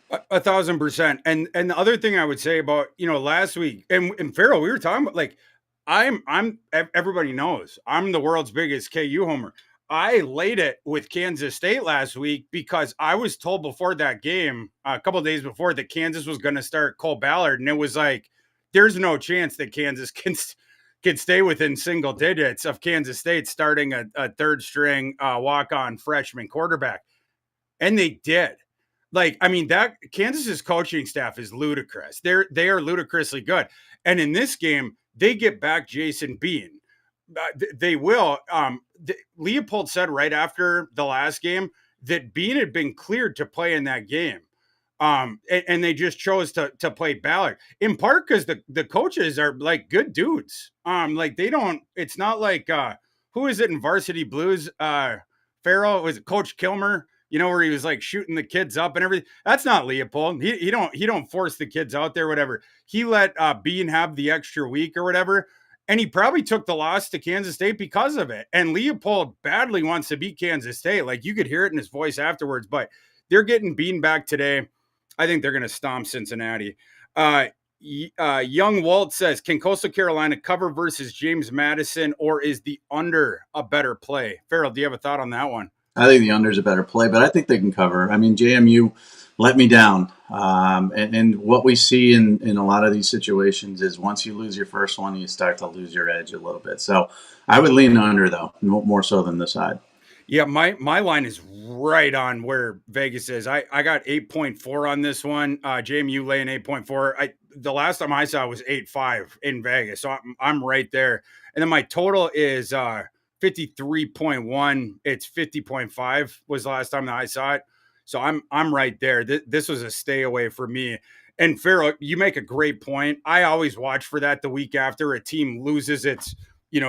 1,000%. And the other thing I would say about, last week and Farrell, we were talking about, like, I'm everybody knows I'm the world's biggest KU homer. I laid it with Kansas State last week because I was told before that game, a couple of days before, that Kansas was going to start Cole Ballard. And it was like, there's no chance that Kansas can stay within single digits of Kansas State starting a third string walk-on freshman quarterback. And they did. Like, I mean, that Kansas's coaching staff is ludicrous. They are ludicrously good. And in this game, they get back Jason Bean. They will. Leopold said right after the last game that Bean had been cleared to play in that game. And they just chose to play Ballard, in part because the coaches are like good dudes. Like they don't, it's not like who is it in Varsity Blues? Farrell, was it Coach Kilmer? Where he was like shooting the kids up and everything. That's not Leopold. He don't force the kids out there, whatever. He let Bean have the extra week or whatever. And he probably took the loss to Kansas State because of it. And Leopold badly wants to beat Kansas State. Like you could hear it in his voice afterwards, but they're getting Bean back today. I think they're going to stomp Cincinnati. Young Walt says, can Coastal Carolina cover versus James Madison, or is the under a better play? Farrell, do you have a thought on that one? I think the under is a better play, but I think they can cover. I mean, JMU let me down. And what we see in a lot of these situations is once you lose your first one, you start to lose your edge a little bit. So I would lean under, though, more so than the side. Yeah, my line is right on where Vegas is. I got 8.4 on this one. JMU laying 8.4. The last time I saw it was 8.5 in Vegas, so I'm right there. And then my total is 53.1. It's 50.5 was the last time that I saw it. So I'm right there. This was a stay away for me. And Farrell, you make a great point. I always watch for that the week after a team loses its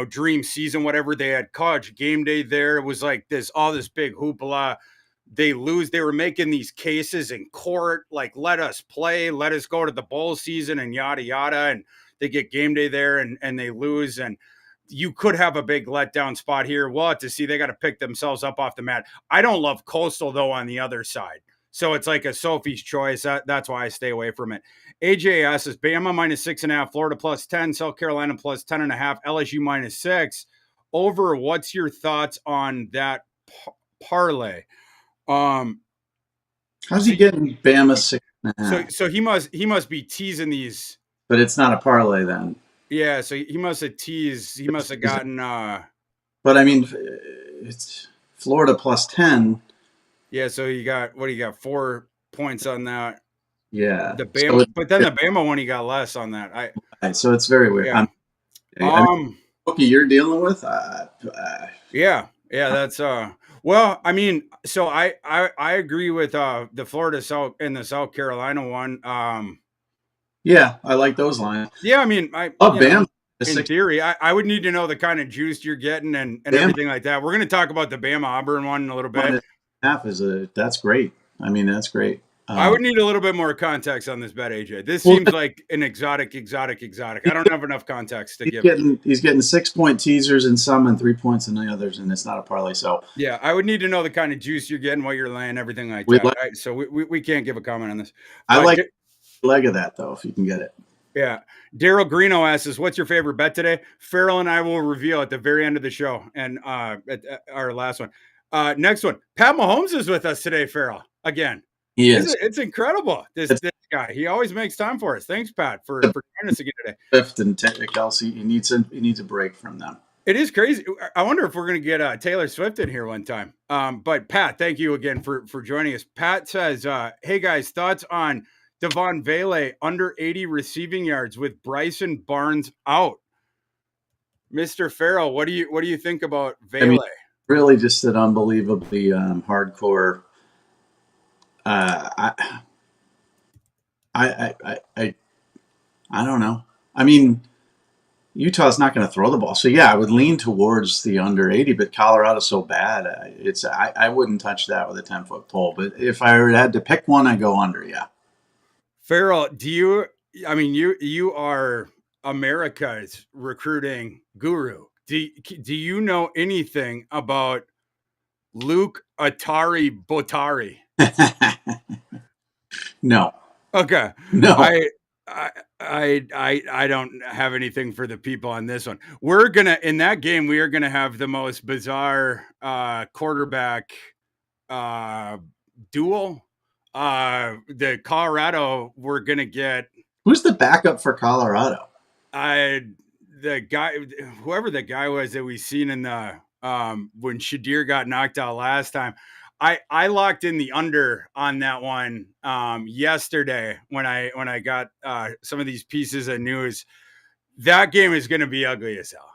dream season, whatever. They had college game day there. It was like all this big hoopla. They lose. They were making these cases in court, like, let us play, let us go to the bowl season and yada, yada. And they get game day there and they lose. And you could have a big letdown spot here. We'll have to see. They got to pick themselves up off the mat. I don't love Coastal, though, on the other side. So it's like a Sophie's choice. That's why I stay away from it. AJS is Bama -6.5, Florida +10, South Carolina +10.5, LSU -6. Over, what's your thoughts on that parlay? How's he getting Bama 6.5? So he must be teasing these. But it's not a parlay then. Yeah, so he must have teased. He must have gotten. But I mean, it's Florida +10. Yeah, so you got 4 points on that. Yeah, the Bama, but then the Bama one he got less on that. So it's very weird. Yeah. Bookie you're dealing with. Yeah, that's Well, I mean, so I agree with the Florida South and the South Carolina one. Yeah, I like those lines. Yeah, I mean, Bama. In theory, I would need to know the kind of juice you're getting and everything like that. We're going to talk about the Bama Auburn one in a little bit. That's great. I mean, that's great. I would need a little bit more context on this bet, AJ. This Well, seems like an exotic. I don't have enough context to give. He's getting 6-point teasers in some and 3 points in the others, and it's not a parlay. So yeah, I would need to know the kind of juice you're getting, what you're laying, everything like we that. like, Right? So we can't give a comment on this. I like a leg of that though, if you can get it. Yeah. Daryl Greeno asks us, what's your favorite bet today? Farrell and I will reveal at the very end of the show and at our last one. Next one. Pat Mahomes is with us today, Farrell. Again. He is. It's incredible. This guy. He always makes time for us. Thanks, Pat, for joining us again today. Swift and Kelsey, he needs a break from them. It is crazy. I wonder if we're going to get Taylor Swift in here one time. But Pat, thank you again for joining us. Pat says, hey guys, thoughts on Devon Vele under 80 receiving yards with Bryson Barnes out. Mr. Farrell, what do you think about Vele? I mean, really just an unbelievably hardcore. I don't know. I mean, Utah's not going to throw the ball, so yeah, I would lean towards the under 80. But Colorado's so bad, I wouldn't touch that with a 10-foot pole. But if I had to pick one, I'd go under. Yeah. Farrell, you are America's recruiting guru. Do you know anything about Luke Atari Botari? No. Okay. No. I don't have anything for the people on this one. We're gonna in that game. We are gonna have the most bizarre quarterback duel. The Colorado, we're gonna get. Who's the backup for Colorado? The guy, whoever the guy was that we seen in the when Shadir got knocked out last time. I locked in the under on that one yesterday when I got some of these pieces of news. That game is going to be ugly as hell.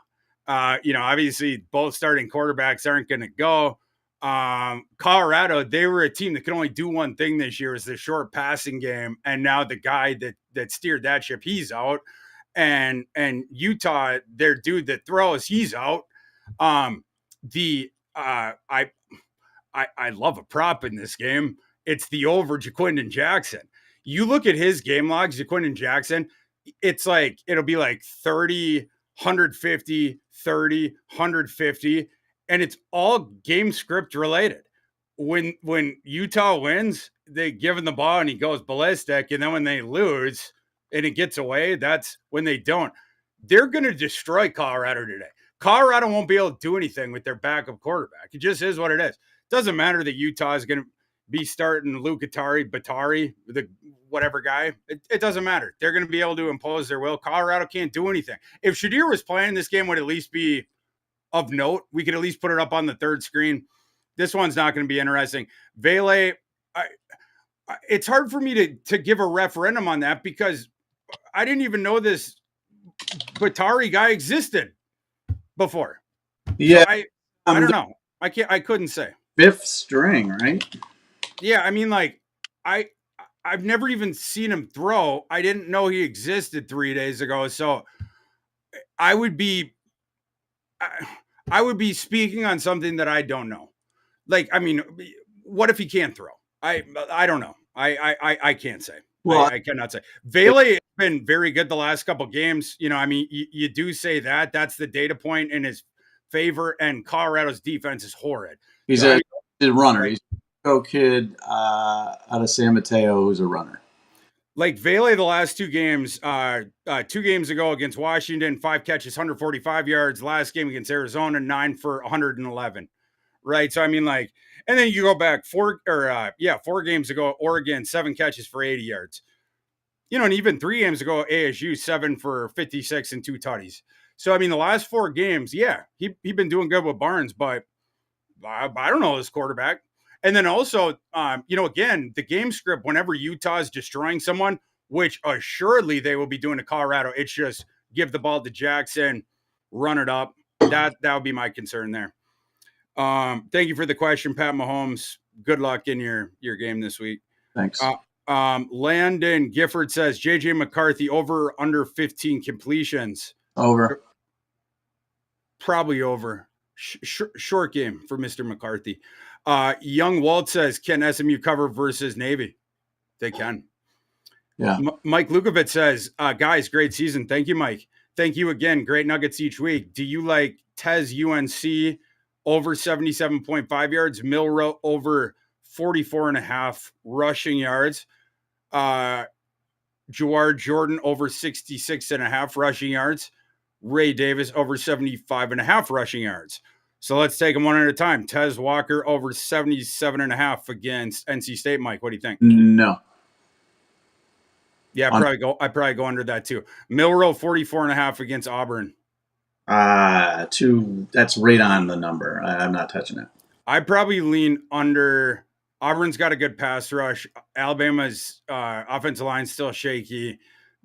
Obviously both starting quarterbacks aren't going to go. Colorado, they were a team that could only do one thing this year, is the short passing game, and now the guy that steered that ship, he's out, and Utah, their dude that throws, he's out. I love a prop in this game. It's the over Jaquindon Jackson. You look at his game logs, Jaquindon Jackson, it's like, it'll be like 30, 150, 30, 150, and it's all game script related. When Utah wins, they give him the ball and he goes ballistic, and then when they lose and it gets away, that's when they don't. They're going to destroy Colorado today. Colorado won't be able to do anything with their backup quarterback. It just is what it is. Doesn't matter that Utah is going to be starting Luke Batari, the whatever guy. It doesn't matter. They're going to be able to impose their will. Colorado can't do anything. If Shadir was playing, this game would at least be of note. We could at least put it up on the third screen. This one's not going to be interesting. Vele, it's hard for me to give a referendum on that because I didn't even know this Batari guy existed before. Yeah. So I don't know. I couldn't say. Fifth string, right? Yeah, I mean, like, I've never even seen him throw. I didn't know he existed 3 days ago. So I would be speaking on something that I don't know. Like, I mean, what if he can't throw? I don't know. I can't say. Well, I cannot say. Vele has been very good the last couple games. I mean, you do say that. That's the data point in his favor, and Colorado's defense is horrid. He's a runner. He's a kid out of San Mateo who's a runner. Like Vele, the last two games, 2 games ago against Washington, 5 catches, 145 yards. Last game against Arizona, 9 for 111. Right. So, I mean, like, and then you go back 4 games ago, Oregon, 7 catches for 80 yards. And even 3 games ago, ASU, 7 for 56 and 2 tutties. So, I mean, the last 4 games, yeah, he been doing good with Barnes, but I don't know this quarterback. And then also, again, the game script, whenever Utah is destroying someone, which assuredly they will be doing to Colorado, it's just give the ball to Jackson, run it up. That would be my concern there. Thank you for the question, Pat Mahomes. Good luck in your game this week. Thanks. Landon Gifford says, JJ McCarthy over under 15 completions. Over. Probably over. Short game for Mr. McCarthy. Young Walt says, can SMU cover versus Navy? They can. Yeah. Mike Lukovitz says, guys, great season. Thank you, Mike. Thank you again. Great nuggets each week. Do you like Tez UNC over 77.5 yards, Milrow over 44.5 rushing yards, Jawar Jordan over 66.5 rushing yards, Ray Davis over 75.5 rushing yards? So let's take them one at a time. Tez Walker over 77.5 against NC State. Mike, what do you think? No. Yeah, I probably go under that too. Milrow 44.5 against Auburn. That's right on the number. I'm not touching it. I probably lean under. Auburn's got a good pass rush. Alabama's offensive line still shaky.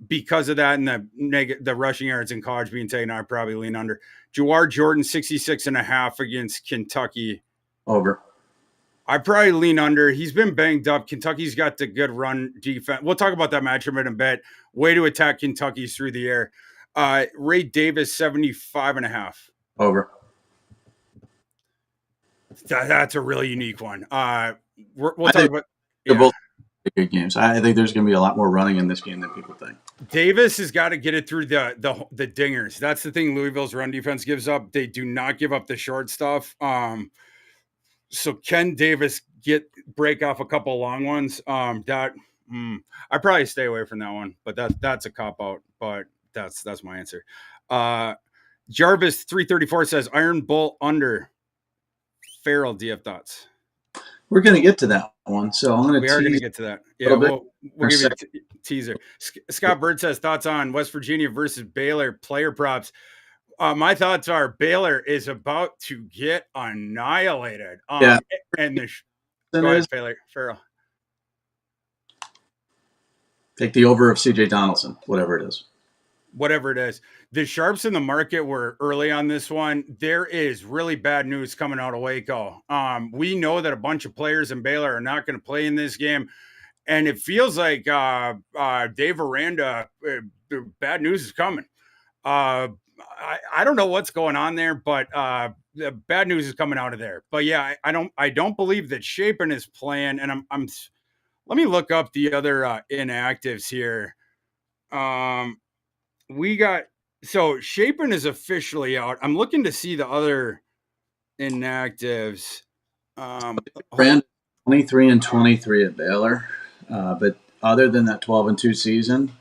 Because of that and the rushing yards in college being taken, I probably lean under. Jawar Jordan 66.5 against Kentucky. Over. I probably lean under. He's been banged up. Kentucky's got the good run defense. We'll talk about that matchup in a bit. Way to attack Kentucky's through the air. Ray Davis 75.5. Over. That's a really unique one. We'll talk about. They're both good games. I think there's going to be a lot more running in this game than people think. Davis has got to get it through the dingers. That's the thing Louisville's run defense gives up. They do not give up the short stuff. So can Davis break off a couple of long ones? I probably stay away from that one, but that's a cop out. But that's my answer. Jarvis 334 says Iron Bull under. Farrell, do you have thoughts? We're going to get to that one, so I'm going to. We are going to get to that. Yeah, we'll give you a teaser. Scott Bird says thoughts on West Virginia versus Baylor player props. My thoughts are Baylor is about to get annihilated. Yeah, and go ahead, Farrell. Take the over of CJ Donaldson, whatever it is. Whatever it is. The sharps in the market were early on this one. There is really bad news coming out of Waco. We know that a bunch of players in Baylor are not going to play in this game. And it feels like Dave Aranda, bad news is coming. I don't know what's going on there, but the bad news is coming out of there. But yeah, I don't believe that Shapen is playing. And I'm let me look up the other inactives here. So Shapen is officially out. I'm looking to see the other inactives. Brand 23-23 at Baylor, but other than that 12-2 season,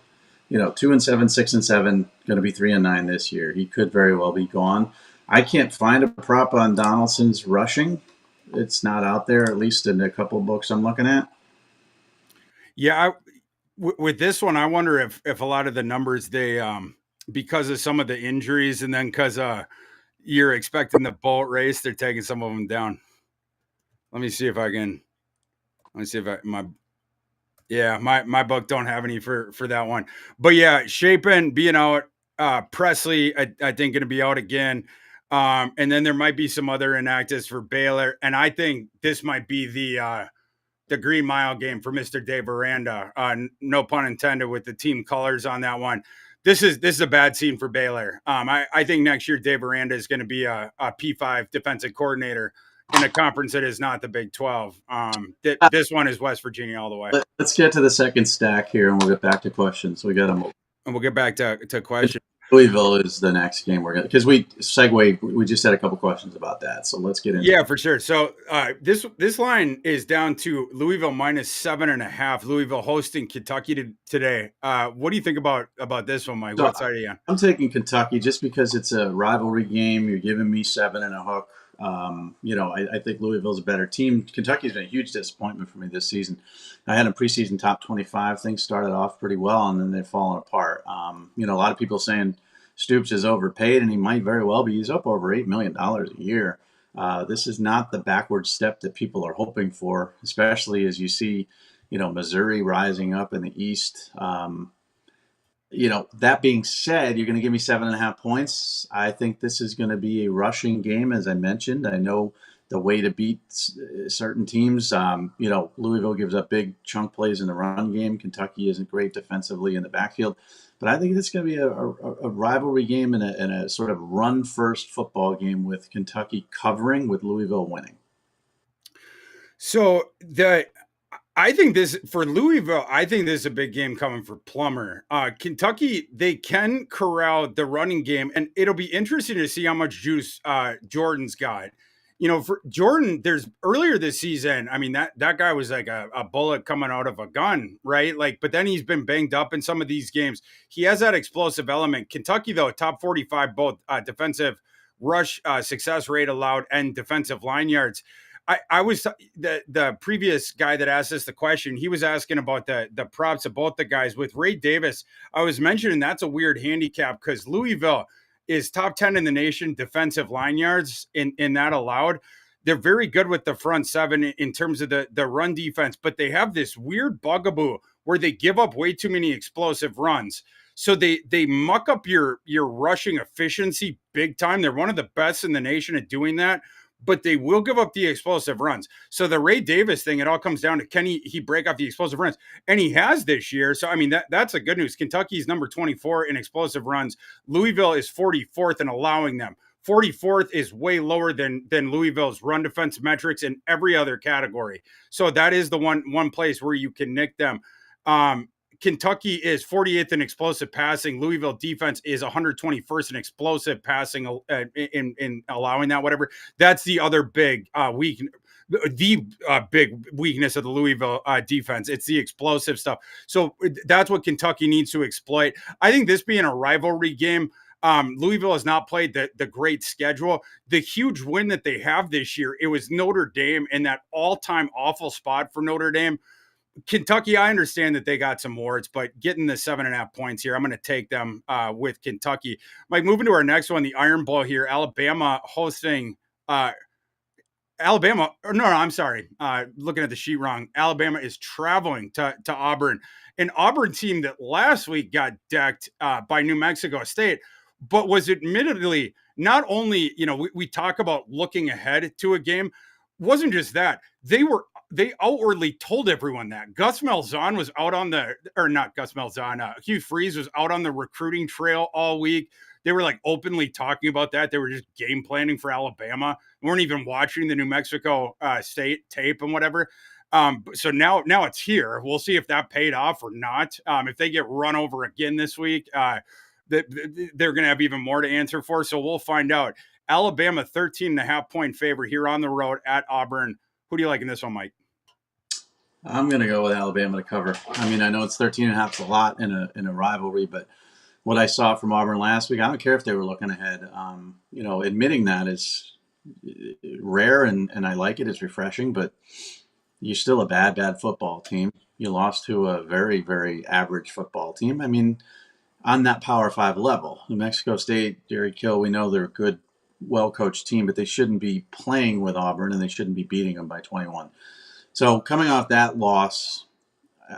2-7, 6-7, going to be 3-9 this year. He could very well be gone. I can't find a prop on Donaldson's rushing. It's not out there, at least in a couple of books I'm looking at. Yeah, with this one, I wonder if a lot of the numbers they because of some of the injuries and then because you're expecting the boat race, they're taking some of them down. Let me see if my book don't have any for that one. But yeah, Shapen being out, Presley I think going to be out again. And then there might be some other inactives for Baylor, and I think this might be the Green Mile game for Mr. Dave Aranda. No pun intended with the team colors on that one. This is a bad scene for Baylor. I think next year Dave Aranda is going to be a P5 defensive coordinator in a conference that is not the Big 12. This one is West Virginia all the way. Let's get to the second stack here, and we'll get back to questions. We got them. And we'll get back to questions. Louisville is the next game we're going to, because we just had a couple questions about that. So let's get into it. Yeah, for sure. So this line is down to Louisville -7.5. Louisville hosting Kentucky today. What do you think about this one, Mike? So what side are you on? I'm taking Kentucky just because it's a rivalry game. You're giving me 7 and a hook. I think Louisville's a better team. Kentucky's been a huge disappointment for me this season. I had a preseason top 25. Things started off pretty well, and then they've fallen apart. A lot of people saying Stoops is overpaid, and he might very well be. He's up over $8 million a year. This is not the backward step that people are hoping for, especially as you see, Missouri rising up in the East. That being said, you're going to give me 7.5 points. I think this is going to be a rushing game, as I mentioned. I know the way to beat certain teams. Louisville gives up big chunk plays in the run game. Kentucky isn't great defensively in the backfield. But I think this is going to be a rivalry game and a sort of run-first football game with Kentucky covering, with Louisville winning. So I think this for Louisville, I think this is a big game coming for Plummer. Kentucky, they can corral the running game, and it'll be interesting to see how much juice Jordan's got. For Jordan, there's earlier this season, I mean, that guy was like a bullet coming out of a gun, right? Like, but then he's been banged up in some of these games. He has that explosive element. Kentucky, though, top 45, both defensive rush success rate allowed and defensive line yards. I was the previous guy that asked us the question. He was asking about the props of both the guys with Ray Davis. I was mentioning that's a weird handicap because Louisville is top 10 in the nation defensive line yards in that allowed. They're very good with the front seven in terms of the run defense, but they have this weird bugaboo where they give up way too many explosive runs. So they muck up your rushing efficiency big time. They're one of the best in the nation at doing that, but they will give up the explosive runs. So the Ray Davis thing, it all comes down to can he break off the explosive runs? And he has this year. So, I mean, that's a good news. Kentucky's number 24 in explosive runs. Louisville is 44th in allowing them. 44th is way lower than Louisville's run defense metrics in every other category. So that is the one place where you can nick them. Kentucky is 48th in explosive passing. Louisville defense is 121st in explosive passing in allowing that, whatever. That's the other big big weakness of the Louisville defense. It's the explosive stuff. So that's what Kentucky needs to exploit. I think this being a rivalry game, Louisville has not played the great schedule. The huge win that they have this year, it was Notre Dame in that all-time awful spot for Notre Dame. Kentucky, I understand that they got some warts, but getting the 7.5 points here, I'm going to take them with Kentucky. Mike, moving to our next one, the Iron Bowl here, Alabama hosting Alabama. No, I'm sorry. Looking at the sheet wrong. Alabama is traveling to Auburn, an Auburn team that last week got decked by New Mexico State, but was admittedly not only, we talk about looking ahead to a game, wasn't just that. They outwardly told everyone that Gus Malzahn was out on not Gus Malzahn, Hugh Freeze was out on the recruiting trail all week. They were like openly talking about that. They were just game planning for Alabama. They weren't even watching the New Mexico State tape and whatever. So now it's here. We'll see if that paid off or not. If they get run over again this week, they're going to have even more to answer for. So we'll find out. Alabama 13.5 point favorite here on the road at Auburn. Who do you like in this one, Mike? I'm going to go with Alabama to cover. I mean, I know it's 13.5 is a lot in a rivalry, but what I saw from Auburn last week, I don't care if they were looking ahead. Admitting that is rare and I like it. It's refreshing, but you're still a bad football team. You lost to a very, very average football team. I mean, on that Power 5 level, New Mexico State, Jerry Kill, we know they're a good, well-coached team, but they shouldn't be playing with Auburn and they shouldn't be beating them by 21. So coming off that loss,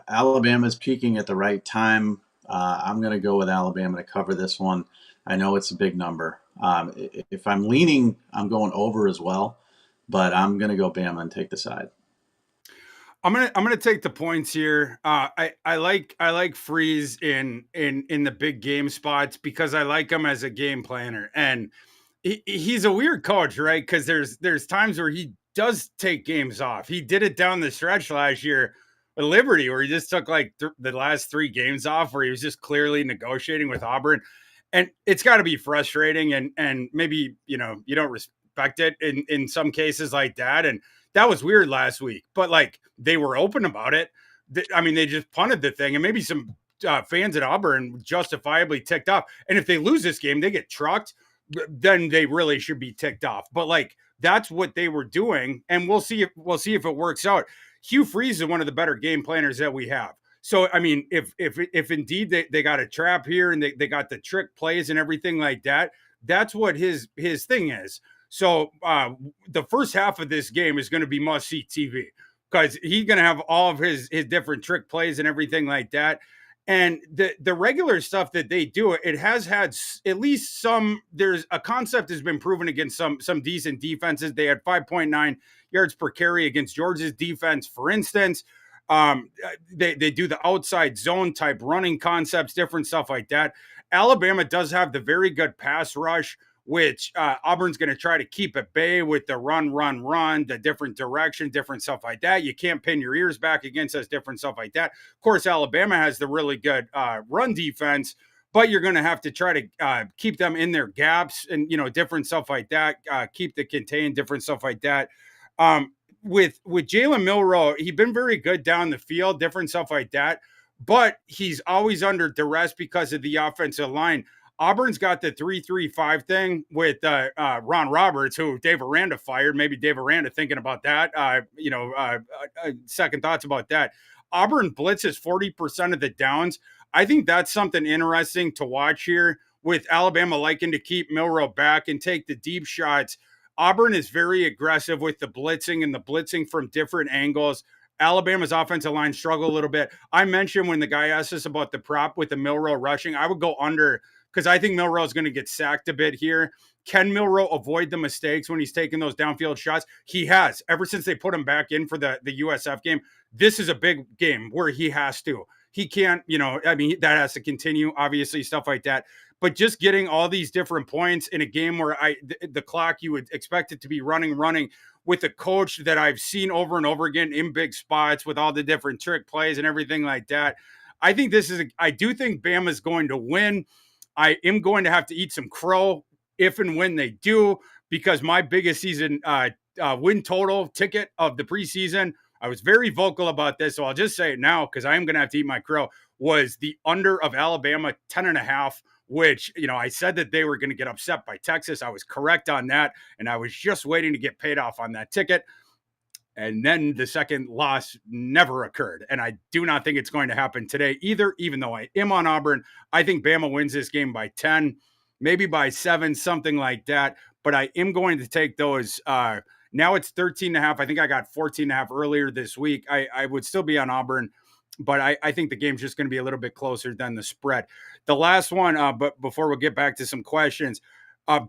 Alabama's peaking at the right time. I'm going to go with Alabama to cover this one. I know it's a big number. If I'm leaning, I'm going over as well, but I'm going to go Bama and take the side. I'm gonna take the points here. I like Freeze in the big game spots because I like him as a game planner, and he's a weird coach, right? Because there's times where he does take games off. He did it down the stretch last year with Liberty, where he just took like the last 3 games off, where he was just clearly negotiating with Auburn, and it's got to be frustrating. And maybe you don't respect it in some cases like that, and that was weird last week. But like they were open about it. I mean, they just punted the thing, and maybe some fans at Auburn justifiably ticked off. And if they lose this game, they get trucked. Then they really should be ticked off. But like that's what they were doing, and we'll see if it works out. Hugh Freeze is one of the better game planners that we have. So I mean, if indeed they got a trap here and they got the trick plays and everything like that, that's what his thing is. So the first half of this game is going to be must-see TV because he's going to have all of his different trick plays and everything like that. And the regular stuff that they do, it has had at least some. There's a concept has been proven against some decent defenses. They had 5.9 yards per carry against Georgia's defense, for instance. They do the outside zone type running concepts, different stuff like that. Alabama does have the very good pass rush which Auburn's going to try to keep at bay with the run, the different direction, different stuff like that. You can't pin your ears back against us, different stuff like that. Of course, Alabama has the really good run defense, but you're going to have to try to keep them in their gaps and, different stuff like that, keep the contain, different stuff like that. With Jalen Milroe, he's been very good down the field, different stuff like that, but he's always under duress because of the offensive line. Auburn's got the 3-3-5 thing with Ron Roberts, who Dave Aranda fired. Maybe Dave Aranda thinking about that. Second thoughts about that. Auburn blitzes 40% of the downs. I think that's something interesting to watch here, with Alabama liking to keep Milroe back and take the deep shots. Auburn is very aggressive with the blitzing and the blitzing from different angles. Alabama's offensive line struggled a little bit. I mentioned when the guy asked us about the prop with the Milroe rushing, I would go under, because I think Milroe is going to get sacked a bit here. Can Milroe avoid the mistakes when he's taking those downfield shots? He has. Ever since they put him back in for the USF game, this is a big game where he has to. He can't, that has to continue, obviously, stuff like that. But just getting all these different points in a game where the clock, you would expect it to be running with a coach that I've seen over and over again in big spots with all the different trick plays and everything like that. I think I do think Bama's going to win. I am going to have to eat some crow if and when they do, because my biggest season win total ticket of the preseason, I was very vocal about this, so I'll just say it now because I am going to have to eat my crow, was the under of Alabama 10.5, which, I said that they were going to get upset by Texas. I was correct on that, and I was just waiting to get paid off on that ticket. And then the second loss never occurred. And I do not think it's going to happen today either, even though I am on Auburn. I think Bama wins this game by 10, maybe by 7, something like that. But I am going to take those. Now it's 13.5. I think I got 14.5 earlier this week. I would still be on Auburn, but I think the game's just going to be a little bit closer than the spread. The last one, but before we get back to some questions,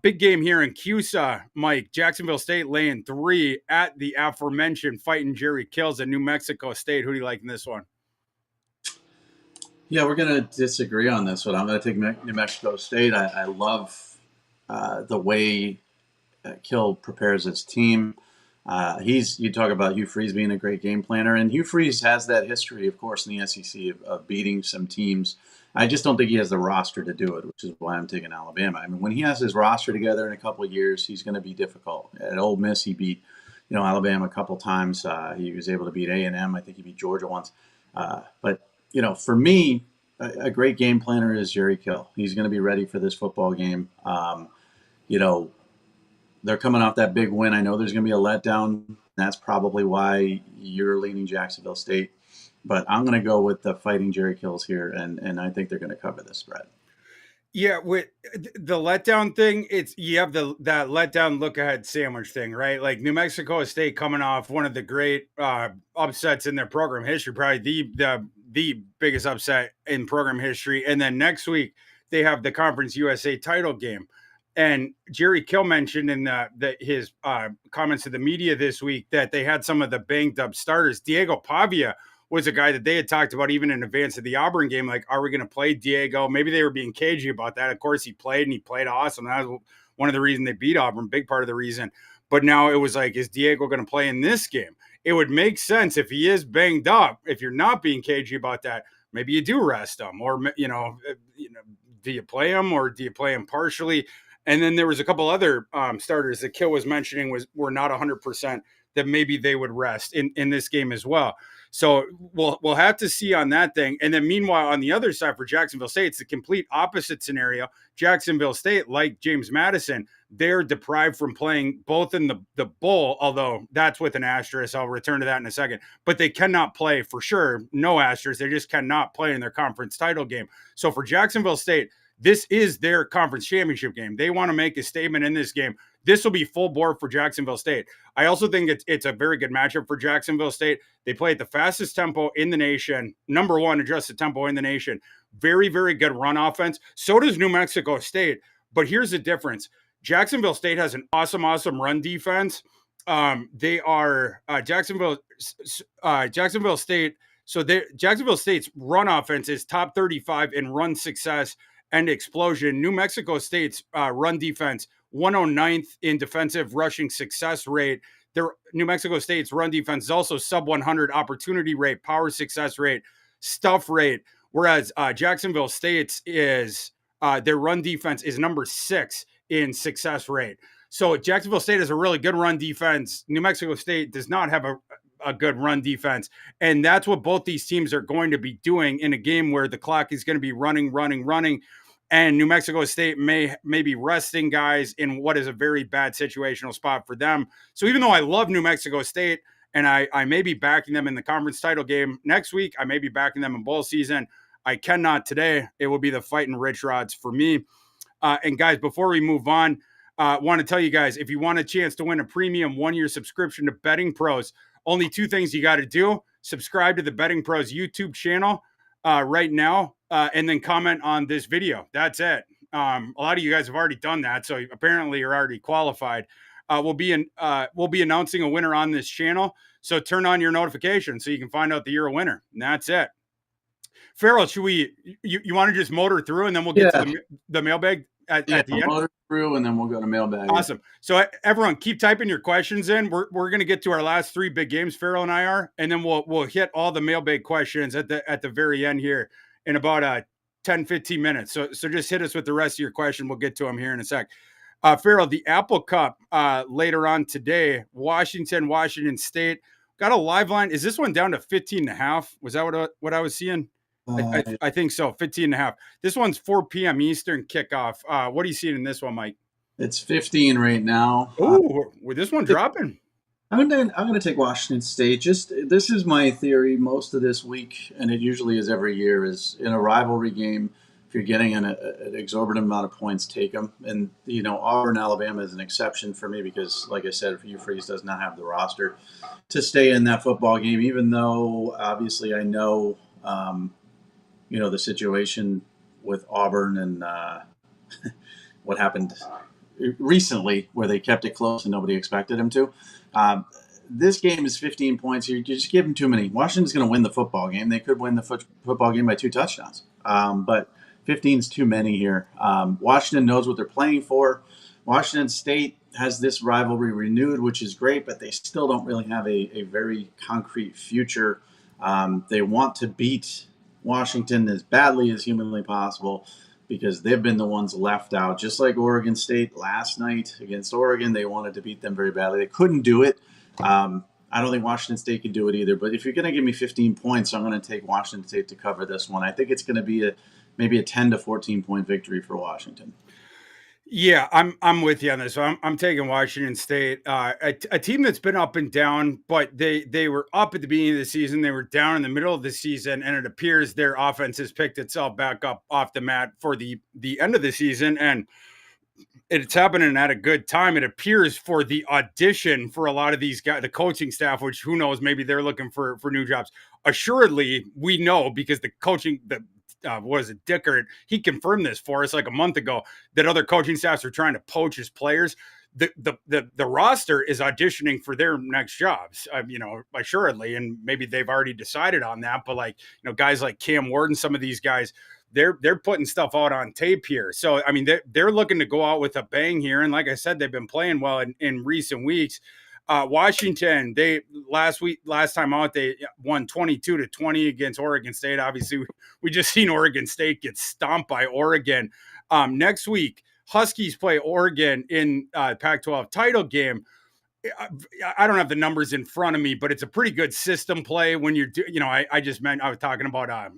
big game here in CUSA, Mike. Jacksonville State laying 3 at the aforementioned Fighting Jerry Kills at New Mexico State. Who do you like in this one? Yeah, we're going to disagree on this one. I'm going to take New Mexico State. I love the way Kill prepares his team. You talk about Hugh Freeze being a great game planner, and Hugh Freeze has that history, of course, in the SEC of beating some teams. I just don't think he has the roster to do it, which is why I'm taking Alabama. I mean, when he has his roster together in a couple of years, he's going to be difficult. At Ole Miss, he beat, Alabama a couple times. He was able to beat A&M. I think he beat Georgia once. But for me, a great game planner is Jerry Kill. He's going to be ready for this football game. They're coming off that big win. I know there's going to be a letdown. That's probably why you're leaning Jacksonville State. But I'm going to go with the Fighting Jerry Kills here, and I think they're going to cover this spread. Yeah, with the letdown thing, you have that letdown look ahead sandwich thing, right? Like New Mexico State coming off one of the great upsets in their program history, probably the biggest upset in program history. And then next week they have the Conference USA title game. And Jerry Kill mentioned in his comments to the media this week that they had some of the banged up starters. Diego Pavia was a guy that they had talked about even in advance of the Auburn game. Like, are we going to play Diego? Maybe they were being cagey about that. Of course, he played, and he played awesome. That was one of the reasons they beat Auburn, big part of the reason. But now it was like, is Diego going to play in this game? It would make sense if he is banged up. If you're not being cagey about that, maybe you do rest him, or do you play him, or do you play him partially? And then there was a couple other starters that Kill was mentioning were not 100% that maybe they would rest in this game as well. So we'll have to see on that thing. And then meanwhile, on the other side for Jacksonville State, it's the complete opposite scenario. Jacksonville State, like James Madison, they're deprived from playing both in the bowl, although that's with an asterisk. I'll return to that in a second. But they cannot play for sure. No asterisk. They just cannot play in their conference title game. So for Jacksonville State, this is their conference championship game. They want to make a statement in this game. This will be full board for Jacksonville State. I also think it's a very good matchup for Jacksonville State. They play at the fastest tempo in the nation, number 1 adjusted tempo in the nation. Very, very good run offense. So does New Mexico State. But here's the difference. Jacksonville State has an awesome run defense. They are Jacksonville State. So Jacksonville State's run offense is top 35 in run success and explosion. New Mexico State's run defense 109th in defensive rushing success rate. Their New Mexico State's run defense is also sub 100 opportunity rate, power success rate, stuff rate. Whereas Jacksonville State's is their run defense is number 6 in success rate. So Jacksonville State has a really good run defense. New Mexico State does not have a good run defense. And that's what both these teams are going to be doing in a game where the clock is going to be running. And New Mexico State may be resting guys in what is a very bad situational spot for them. So even though I love New Mexico State and I may be backing them in the conference title game next week, I may be backing them in bowl season, I cannot today. It will be the fighting rich rods for me. And guys, before we move on, want to tell you guys, if you want a chance to win a premium 1-year subscription to Betting Pros, only 2 things you got to do. Subscribe to the Betting Pros YouTube channel right now, and then comment on this video. That's it. A lot of you guys have already done that, so apparently you're already qualified. We'll be announcing a winner on this channel, so turn on your notifications so you can find out that you're a winner. And that's it. Farrell, should we? You want to just motor through, and then we'll get to the mailbag at the end? Motor through, and then we'll go to mailbag. Awesome. So everyone, keep typing your questions in. We're going to get to our last 3 big games, Farrell and I are, and then we'll hit all the mailbag questions at the very end here in about 10, 15 minutes. So just hit us with the rest of your question. We'll get to them here in a sec. Farrell, the Apple Cup later on today, Washington State got a live line. Is this one down to 15.5? Was that what I was seeing? I think so. 15.5. This one's 4 p.m. Eastern kickoff. What are you seeing in this one, Mike? It's 15 right now. Oh, with this one dropping. I'm gonna take Washington State. This is my theory most of this week, and it usually is every year. Is in a rivalry game, if you're getting an exorbitant amount of points, take them. And Auburn, Alabama is an exception for me because, like I said, Hugh Freeze does not have the roster to stay in that football game. Even though obviously I know. The situation with Auburn and what happened recently where they kept it close and nobody expected them to. This game is 15 points. You just give them too many. Washington's going to win the football game. They could win the football game by 2 touchdowns. But 15 is too many here. Washington knows what they're playing for. Washington State has this rivalry renewed, which is great, but they still don't really have a very concrete future. They want to beat Washington as badly as humanly possible because they've been the ones left out. Just like Oregon State last night against Oregon, they wanted to beat them very badly. They couldn't do it. I don't think Washington State could do it either. But if you're going to give me 15 points, I'm going to take Washington State to cover this one. I think it's going to be maybe a 10 to 14 point victory for Washington. Yeah, I'm with you on this. So I'm taking Washington State, a team that's been up and down, but they were up at the beginning of the season. They were down in the middle of the season, and it appears their offense has picked itself back up off the mat for the end of the season, and it's happening at a good time. It appears for the audition for a lot of these guys, the coaching staff, which who knows, maybe they're looking for new jobs. Assuredly, we know because the coaching Dickert, he confirmed this for us like a month ago that other coaching staffs are trying to poach his players. The roster is auditioning for their next jobs, assuredly, and maybe they've already decided on that. But guys like Cam Ward and some of these guys, they're putting stuff out on tape here. So I mean, they're looking to go out with a bang here. And like I said, they've been playing well in recent weeks. Washington, last time out, they won 22-20 against Oregon State. Obviously, we just seen Oregon State get stomped by Oregon. Next week, Huskies play Oregon in Pac-12 title game. I don't have the numbers in front of me, but it's a pretty good system play when you're, I was talking about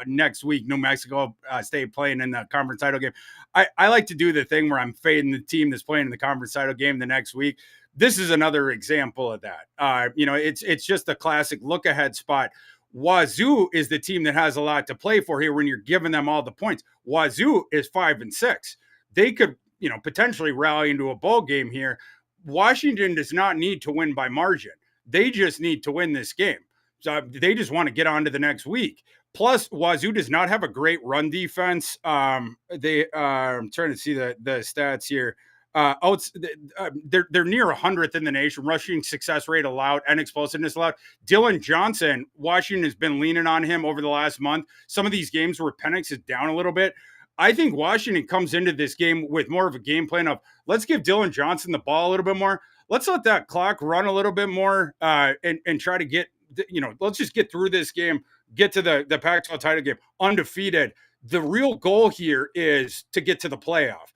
next week, New Mexico State playing in the conference title game. I like to do the thing where I'm fading the team that's playing in the conference title game the next week. This is another example of that. It's just a classic look ahead spot. Wazoo is the team that has a lot to play for here when you're giving them all the points. Wazoo is 5-6. They could, potentially rally into a bowl game here. Washington does not need to win by margin. They just need to win this game. So they just want to get on to the next week. Plus, Wazoo does not have a great run defense. I'm trying to see the stats here. They're near 100th in the nation. Rushing success rate allowed and explosiveness allowed. Dylan Johnson, Washington has been leaning on him over the last month. Some of these games where Penix is down a little bit. I think Washington comes into this game with more of a game plan of let's give Dylan Johnson the ball a little bit more. Let's let that clock run a little bit more and try to get, let's just get through this game, get to the Pac-12 title game undefeated. The real goal here is to get to the playoff.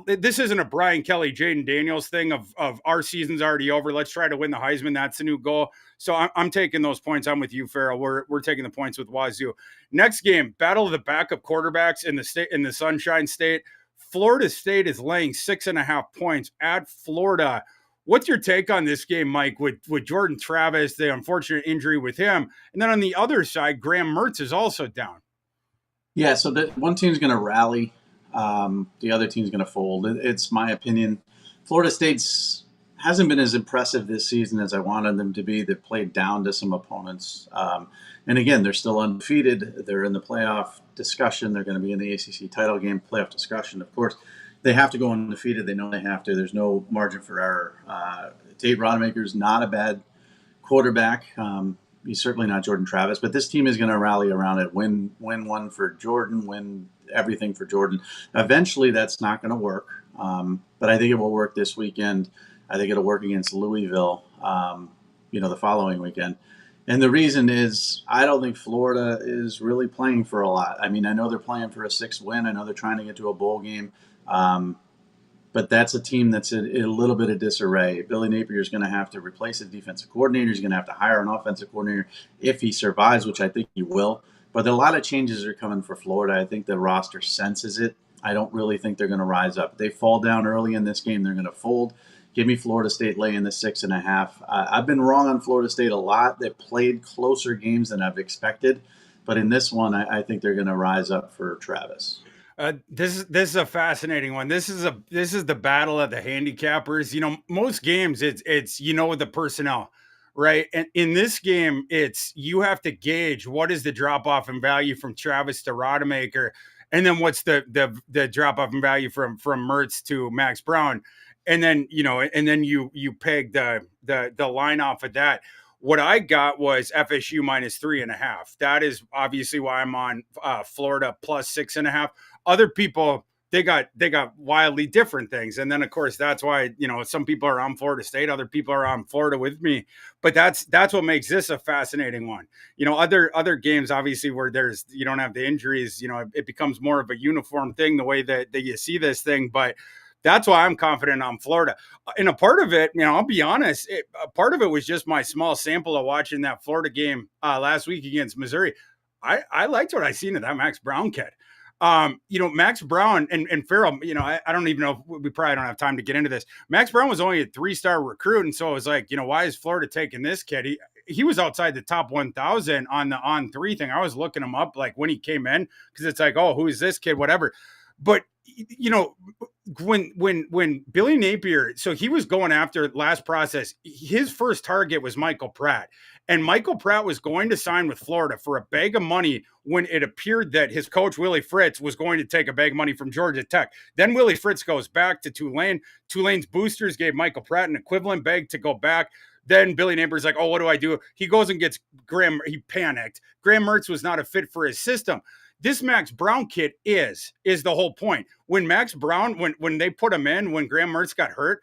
This isn't a Brian Kelly, Jaden Daniels thing of our season's already over. Let's try to win the Heisman. That's the new goal. So I'm taking those points. I'm with you, Farrell. We're taking the points with Wazoo. Next game, battle of the backup quarterbacks in the Sunshine State. Florida State is laying 6.5 points at Florida. What's your take on this game, Mike, with Jordan Travis, the unfortunate injury with him? And then on the other side, Graham Mertz is also down. Yeah, so one team's going to rally. The other team's going to fold. It's my opinion. Florida State's hasn't been as impressive this season as I wanted them to be. They've played down to some opponents. And again, they're still undefeated. They're in the playoff discussion. They're going to be in the ACC title game playoff discussion. Of course, they have to go undefeated. They know they have to. There's no margin for error. Tate Rodemaker's not a bad quarterback. He's certainly not Jordan Travis, but this team is going to rally around it. Win one for Jordan, win everything for Jordan. Eventually, that's not going to work, but I think it will work this weekend. I think it'll work against Louisville, the following weekend. And the reason is I don't think Florida is really playing for a lot. I mean, I know they're playing for a 6th win. I know they're trying to get to a bowl game. But that's a team that's in a little bit of disarray. Billy Napier is going to have to replace his defensive coordinator. He's going to have to hire an offensive coordinator if he survives, which I think he will. But a lot of changes are coming for Florida. I think the roster senses it. I don't really think they're going to rise up. If they fall down early in this game, they're going to fold. Give me Florida State laying the 6.5. I've been wrong on Florida State a lot. They've played closer games than I've expected. But in this one, I think they're going to rise up for Travis. This is a fascinating one. This is the battle of the handicappers. Most games it's the personnel, right? And in this game, it's you have to gauge what is the drop off in value from Travis to Rodemaker, and then what's the drop off in value from Mertz to Max Brown, and then you peg the line off of that. What I got was FSU minus 3.5. That is obviously why I'm on Florida plus 6.5. Other people, they got wildly different things. And then of course, that's why, some people are on Florida State, other people are on Florida with me, but that's what makes this a fascinating one. Other games, obviously where you don't have the injuries, it becomes more of a uniform thing, the way that you see this thing, but that's why I'm confident on Florida. And a part of it, I'll be honest, a part of it was just my small sample of watching that Florida game last week against Missouri. I liked what I seen of that Max Brown kid. Max Brown and Farrell, I don't even know if we probably don't have time to get into this. Max Brown was only a 3-star recruit. And so it was like, why is Florida taking this kid? He was outside the top 1,000 on the On3 thing. I was looking him up like when he came in, because it's like, oh, who is this kid? Whatever. But, when Billy Napier, so he was going after last process, his first target was Michael Pratt. And Michael Pratt was going to sign with Florida for a bag of money when it appeared that his coach, Willie Fritz, was going to take a bag of money from Georgia Tech. Then Willie Fritz goes back to Tulane. Tulane's boosters gave Michael Pratt an equivalent bag to go back. Then Billy Napier's like, oh, what do I do? He goes and gets Graham. He panicked. Graham Mertz was not a fit for his system. This Max Brown kid is the whole point. When Max Brown, when they put him in, when Graham Mertz got hurt,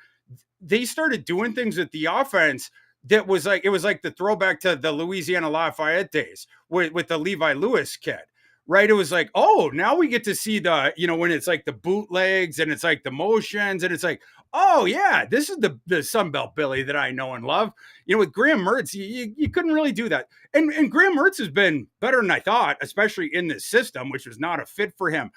they started doing things with the offense that was like, it was like the throwback to the Louisiana Lafayette days with the Levi Lewis kid, right? It was like, oh, now we get to see the, when it's like the bootlegs and it's like the motions and it's like, oh yeah, this is the Sunbelt Billy that I know and love. With Graham Mertz, you couldn't really do that. And Graham Mertz has been better than I thought, especially in this system, which was not a fit for him.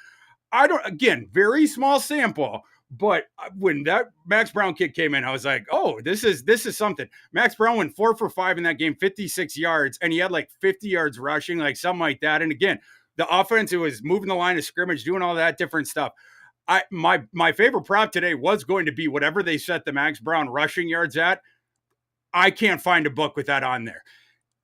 Again, very small sample, but when that Max Brown kid came in, I was like, oh, this is something. Max Brown went 4 for 5 in that game, 56 yards, and he had like 50 yards rushing, like something like that. And again, the offense, it was moving the line of scrimmage, doing all that different stuff. My favorite prop today was going to be whatever they set the Max Brown rushing yards at. I can't find a book with that on there.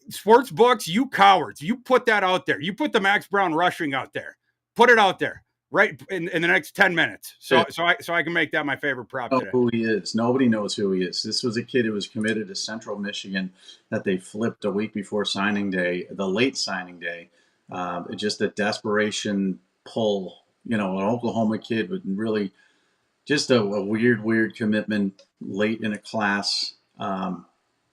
Sports books, you cowards, you put that out there. You put the Max Brown rushing out there. Put it out there right in the next 10 minutes. So I can make that my favorite prop today. Who he is. Nobody knows who he is. This was a kid who was committed to Central Michigan that they flipped a week before signing day, the late signing day. Just a desperation pull an Oklahoma kid with really just a weird commitment late in a class.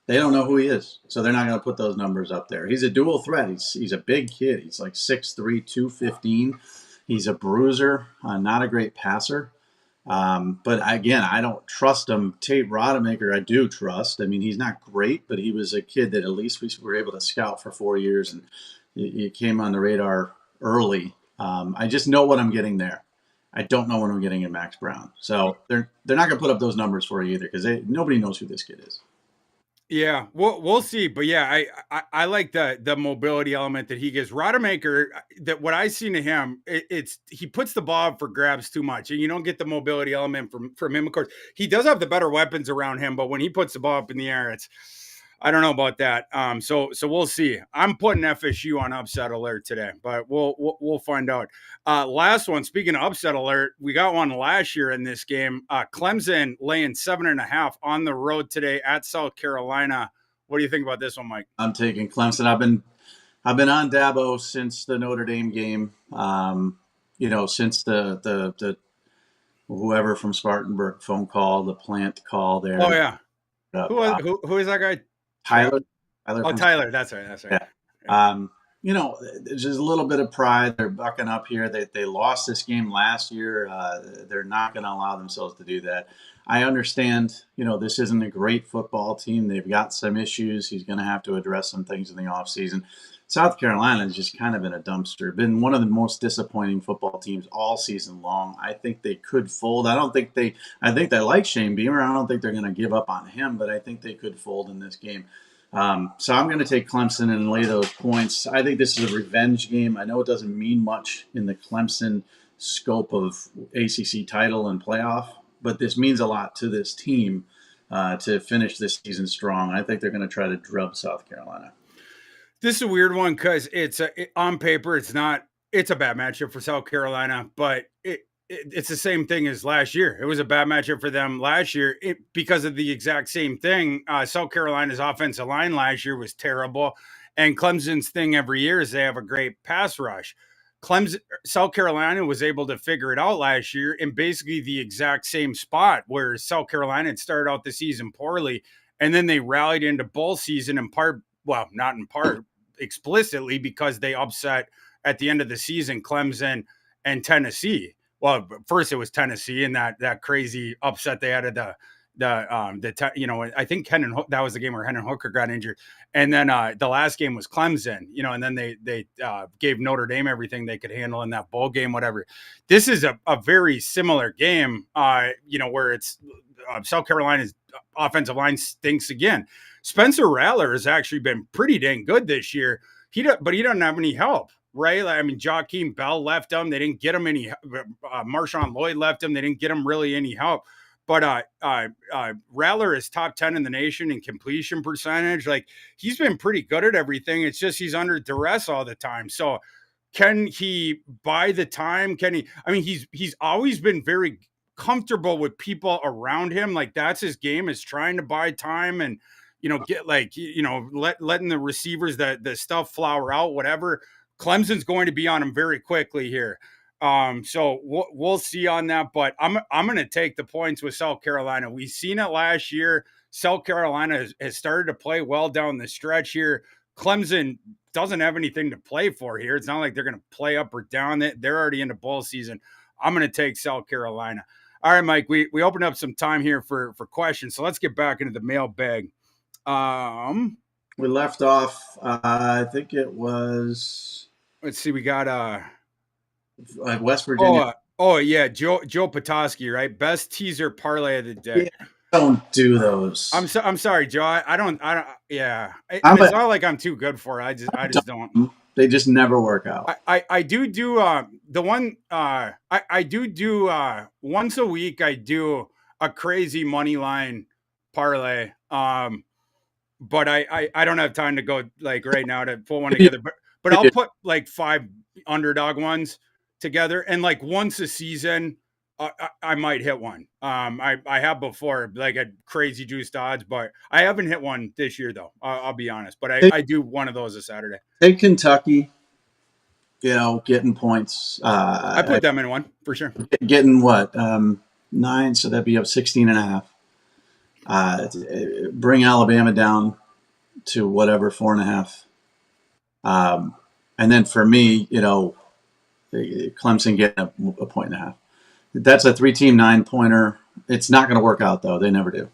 They don't know who he is, so they're not going to put those numbers up there. He's a dual threat. He's a big kid. He's like 6'3", 215. He's a bruiser, not a great passer. But again, I don't trust him. Tate Rodemaker, I do trust. I mean, he's not great, but he was a kid that at least we were able to scout for 4 years, and he came on the radar early. I just know what I'm getting there. I don't know what I'm getting in Max Brown. So they're not going to put up those numbers for you either because nobody knows who this kid is. Yeah, we'll see, but yeah, I like the mobility element that he gives. Rodemaker, that what I seen to him, it's he puts the ball up for grabs too much, and you don't get the mobility element from him. Of course, he does have the better weapons around him, but when he puts the ball up in the air, I don't know about that. So we'll see. I'm putting FSU on upset alert today, but we'll find out. Last one. Speaking of upset alert, we got one last year in this game. Clemson laying 7.5 on the road today at South Carolina. What do you think about this one, Mike? I'm taking Clemson. I've been on Dabo since the Notre Dame game. Since the whoever from Spartanburg phone call, the plant call there. Oh yeah. Who is that guy? Tyler. Tyler. That's right. Yeah. There's just a little bit of pride. They're bucking up here. They lost this game last year. They're not going to allow themselves to do that. I understand, this isn't a great football team. They've got some issues. He's going to have to address some things in the offseason. South Carolina is just kind of in a dumpster. Been one of the most disappointing football teams all season long. I think they could fold. I think they like Shane Beamer. I don't think they're going to give up on him, but I think they could fold in this game. So I'm going to take Clemson and lay those points. I think this is a revenge game. I know it doesn't mean much in the Clemson scope of ACC title and playoff, but this means a lot to this team to finish this season strong. I think they're going to try to drub South Carolina. This is a weird one because on paper, it's a bad matchup for South Carolina, but it's the same thing as last year. It was a bad matchup for them last year because of the exact same thing. South Carolina's offensive line last year was terrible, and Clemson's thing every year is they have a great pass rush. South Carolina was able to figure it out last year in basically the exact same spot where South Carolina had started out the season poorly, and then they rallied into bowl season in part. Well, not in part, explicitly because they upset at the end of the season Clemson and Tennessee. Well, first it was Tennessee and that crazy upset they had at I think that was the game where Hendon Hooker got injured, and then the last game was Clemson, and then they gave Notre Dame everything they could handle in that bowl game, whatever. This is a very similar game, where it's South Carolina's offensive line stinks again. Spencer Rattler has actually been pretty dang good this year. But he doesn't have any help, right? I mean, Joaquin Bell left him. They didn't get him any. Marshawn Lloyd left him. They didn't get him really any help. But Rattler is top 10 in the nation in completion percentage. Like, he's been pretty good at everything. It's just he's under duress all the time. So can he buy the time? He's always been very comfortable with people around him. Like, that's his game, is trying to buy time and letting the receivers the stuff flower out, whatever. Clemson's going to be on him very quickly here. So we'll see on that, but I'm going to take the points with South Carolina. We've seen it last year. South Carolina has started to play well down the stretch here. Clemson doesn't have anything to play for here. It's not like they're going to play up or down. They're already into bowl season. I'm going to take South Carolina. All right, Mike, we opened up some time here for questions. So let's get back into the mailbag. We left off, I think it was, let's see, we got West Virginia. Yeah, Joe Petoskey, right? Best teaser parlay of the day. Yeah, don't do those. I'm sorry, Joe. I don't. Yeah, it's not like I'm too good for it. I just don't. They just never work out. I do the one. I do once a week. I do a crazy money line parlay. But I don't have time to go like right now to put one together. But I'll put like 5 underdog ones together, and like once a season, I might hit one. I have before, like, at crazy juiced odds, but I haven't hit one this year though. I'll be honest. But I do one of those a Saturday. Take Kentucky getting points. I put them in one for sure. Getting what? 9, so that'd be up 16.5. Bring Alabama down to whatever 4.5. And then for me, Clemson getting a 1.5. That's a 3-team 9-pointer. It's not going to work out though. They never do.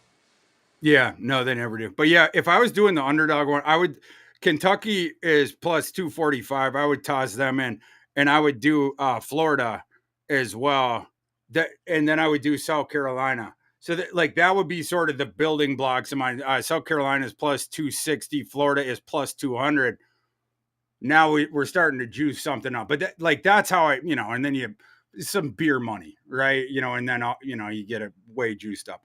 Yeah, no, they never do. But yeah, if I was doing the underdog one, I would. Kentucky is plus 245. I would toss them in, and I would do Florida as well. And then I would do South Carolina. So that would be sort of the building blocks of mine. South Carolina is plus 260. Florida is plus 200. Now we're starting to juice something up, but that's how and then you some beer money, right? And then you get it way juiced up.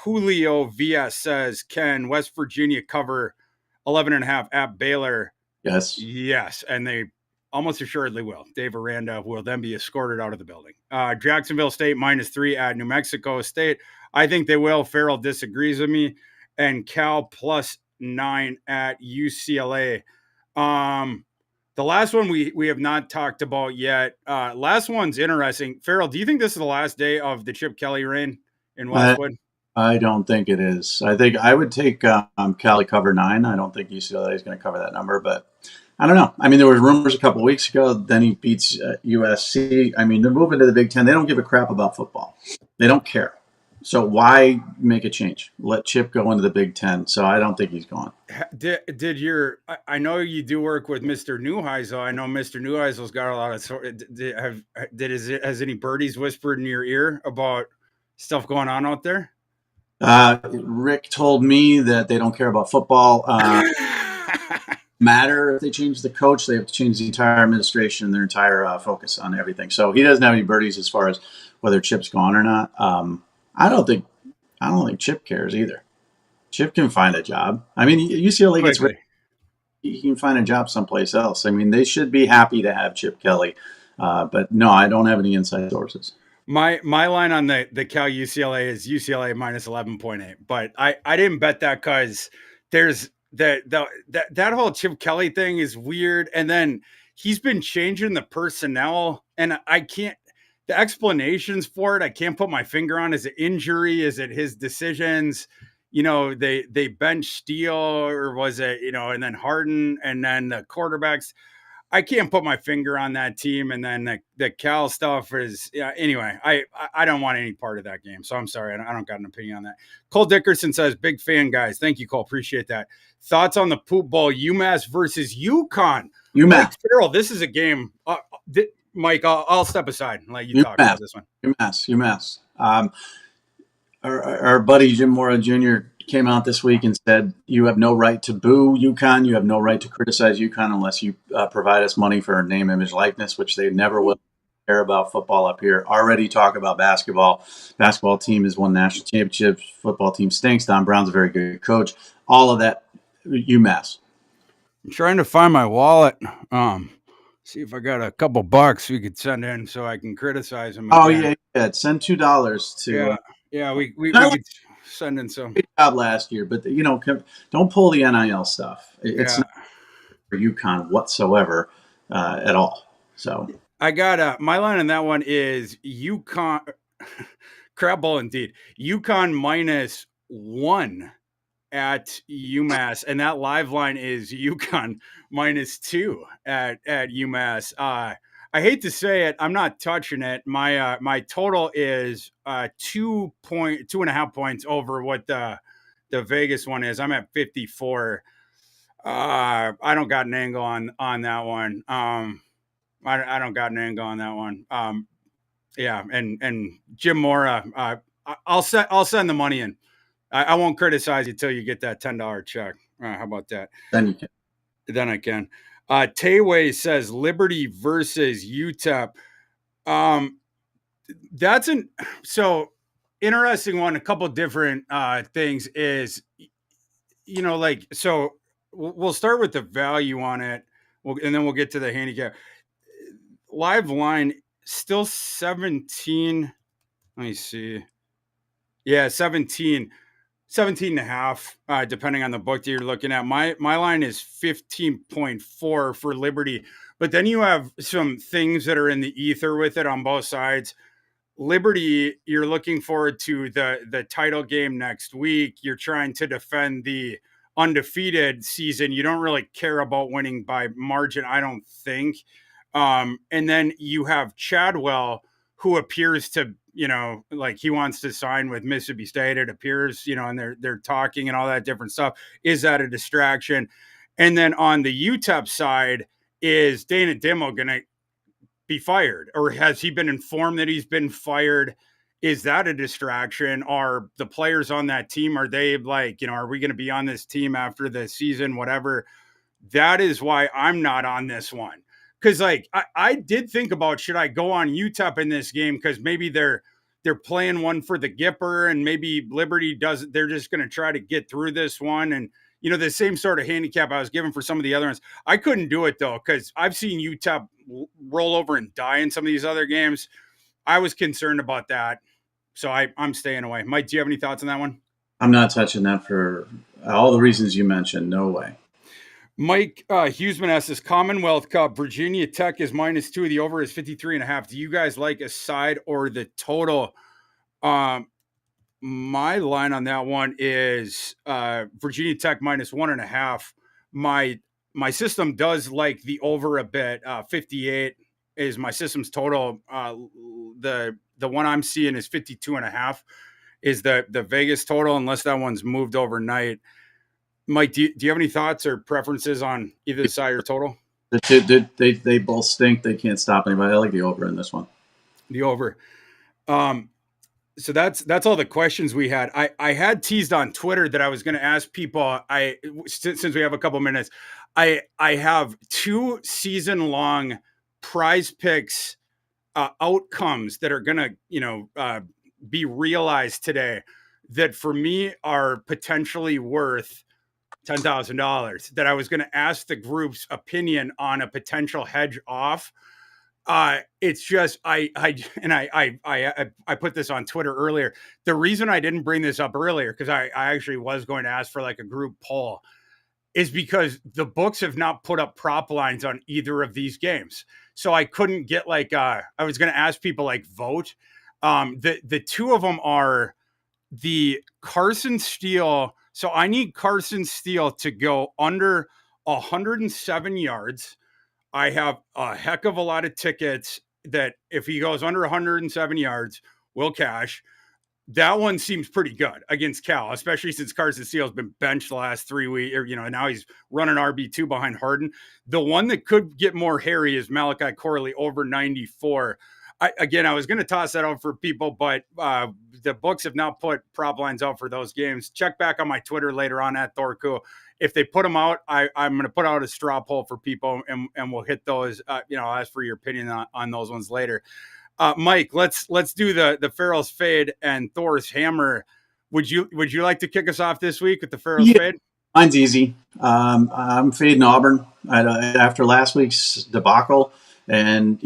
Julio Vs says, can West Virginia cover 11.5 at Baylor? Yes, and they almost assuredly will. Dave Aranda will then be escorted out of the building. Jacksonville State -3 at New Mexico State. I think they will. Farrell disagrees with me. And Cal +9 at UCLA. The last one we have not talked about yet. Last one's interesting. Farrell, do you think this is the last day of the Chip Kelly reign in Westwood? I don't think it is. I think I would take Cali cover 9. I don't think UCLA is going to cover that number, but I don't know. I mean, there were rumors a couple of weeks ago. Then he beats USC. I mean, they're moving to the Big Ten. They don't give a crap about football. They don't care. So why make a change? Let Chip go into the Big Ten. So I don't think he's gone. I know you do work with Mr. Neuheisel. I know Mr. Neuheisel's got a lot of, has any birdies whispered in your ear about stuff going on out there? Rick told me that they don't care about football. Matter if they change the coach, they have to change the entire administration and their entire focus on everything. So he doesn't have any birdies as far as whether Chip's gone or not. I don't think Chip cares either. Chip can find a job. I mean, UCLA gets ready. He can find a job someplace else. I mean, they should be happy to have Chip Kelly. But no, I don't have any inside sources. My line on the Cal UCLA is UCLA -11.8, but I didn't bet that because there's that whole Chip Kelly thing is weird, and then he's been changing the personnel, and I can't. The explanations for it, I can't put my finger on. Is it injury? Is it his decisions? They bench Steele, or was it, and then Harden, and then the quarterbacks. I can't put my finger on that team. And then the Cal stuff is, anyway, I don't want any part of that game. So I'm sorry. I don't got an opinion on that. Cole Dickerson says, big fan, guys. Thank you, Cole. Appreciate that. Thoughts on the Poop Bowl, UMass versus UConn. UMass. Farrell, this is a game. Mike, I'll step aside and let you talk about this one. UMass. Our buddy Jim Mora Jr. came out this week and said, you have no right to boo UConn. You have no right to criticize UConn unless you provide us money for name, image, likeness, which they never will care about football up here. Already talk about basketball. Basketball team has won national championships. Football team stinks. Don Brown's a very good coach. All of that, UMass. I'm trying to find my wallet. See if I got a couple bucks we could send in so I can criticize him. Oh, yeah. Send $2 to. We could send in some. Good job last year, but don't pull the NIL stuff. It's not for UConn whatsoever at all. So I got my line on that one is UConn. Crab ball indeed. UConn -1 at UMass, and that live line is UConn -2 at UMass. I hate to say it, I'm not touching it. My total is 2.5 points over what the Vegas one is. I'm at 54. I don't got an angle on that one. I don't got an angle on that one. Yeah, and Jim Mora, I'll send the money in. I won't criticize you till you get that $10 check. How about that? Then you can. Then I can. Tayway says Liberty versus UTEP. That's so interesting one. A couple different things is, so we'll start with the value on it, and then we'll get to the handicap. Live line still 17. Let me see. Yeah, 17. 17 and a half, depending on the book that you're looking at. My line is 15.4 for Liberty, but then you have some things that are in the ether with it on both sides. Liberty, you're looking forward to the title game next week. You're trying to defend the undefeated season. You don't really care about winning by margin, I don't think. And then you have Chadwell, who appears to, like he wants to sign with Mississippi State. It appears, and they're talking and all that different stuff. Is that a distraction? And then on the UTEP side, is Dana Dimmo going to be fired, or has he been informed that he's been fired? Is that a distraction? Are the players on that team, are they like, are we going to be on this team after the season, whatever? That is why I'm not on this one. Because like I did think about, should I go on UTEP in this game, because maybe they're playing one for the Gipper, and maybe Liberty doesn't. They're just going to try to get through this one, and the same sort of handicap I was given for some of the other ones. I couldn't do it though, because I've seen UTEP roll over and die in some of these other games. I was concerned about that, so I'm staying away. Mike, do you have any thoughts on that one? I'm not touching that for all the reasons you mentioned. No way. Mike Huseman asks this: Commonwealth Cup, Virginia Tech is -2. The over is 53.5. Do you guys like a side or the total? My line on that one is Virginia Tech -1.5. My system does like the over a bit. 58 is my system's total. The one I'm seeing is 52.5 is the Vegas total, unless that one's moved overnight. Mike, do you have any thoughts or preferences on either side or total? They both stink. They can't stop anybody. I like the over in this one. The over. So that's all the questions we had. I had teased on Twitter that I was going to ask people. Since we have a couple minutes, I have 2 season-long Prize Picks outcomes that are going to be realized today that for me are potentially worth $10,000, that I was going to ask the group's opinion on a potential hedge off. It's just I put this on Twitter earlier. The reason I didn't bring this up earlier, because I actually was going to ask for like a group poll, is because the books have not put up prop lines on either of these games. So I couldn't get like I was going to ask people like vote. The 2 of them are the Carson Steele. So I need Carson Steele to go under 107 yards. I have a heck of a lot of tickets that if he goes under 107 yards, will cash. That one seems pretty good against Cal, especially since Carson Steele has been benched the last 3 weeks, or, now he's running RB2 behind Harden. The one that could get more hairy is Malachi Corley over 94. I was going to toss that out for people, but the books have not put prop lines out for those games. Check back on my Twitter later on at Thor. If they put them out, I'm going to put out a straw poll for people, and we'll hit those. I'll ask for your opinion on those ones later. Mike, let's do the Farrell's fade and Thor's hammer. Would you like to kick us off this week with the Farrell's fade? Mine's easy. I'm fading Auburn after last week's debacle. And,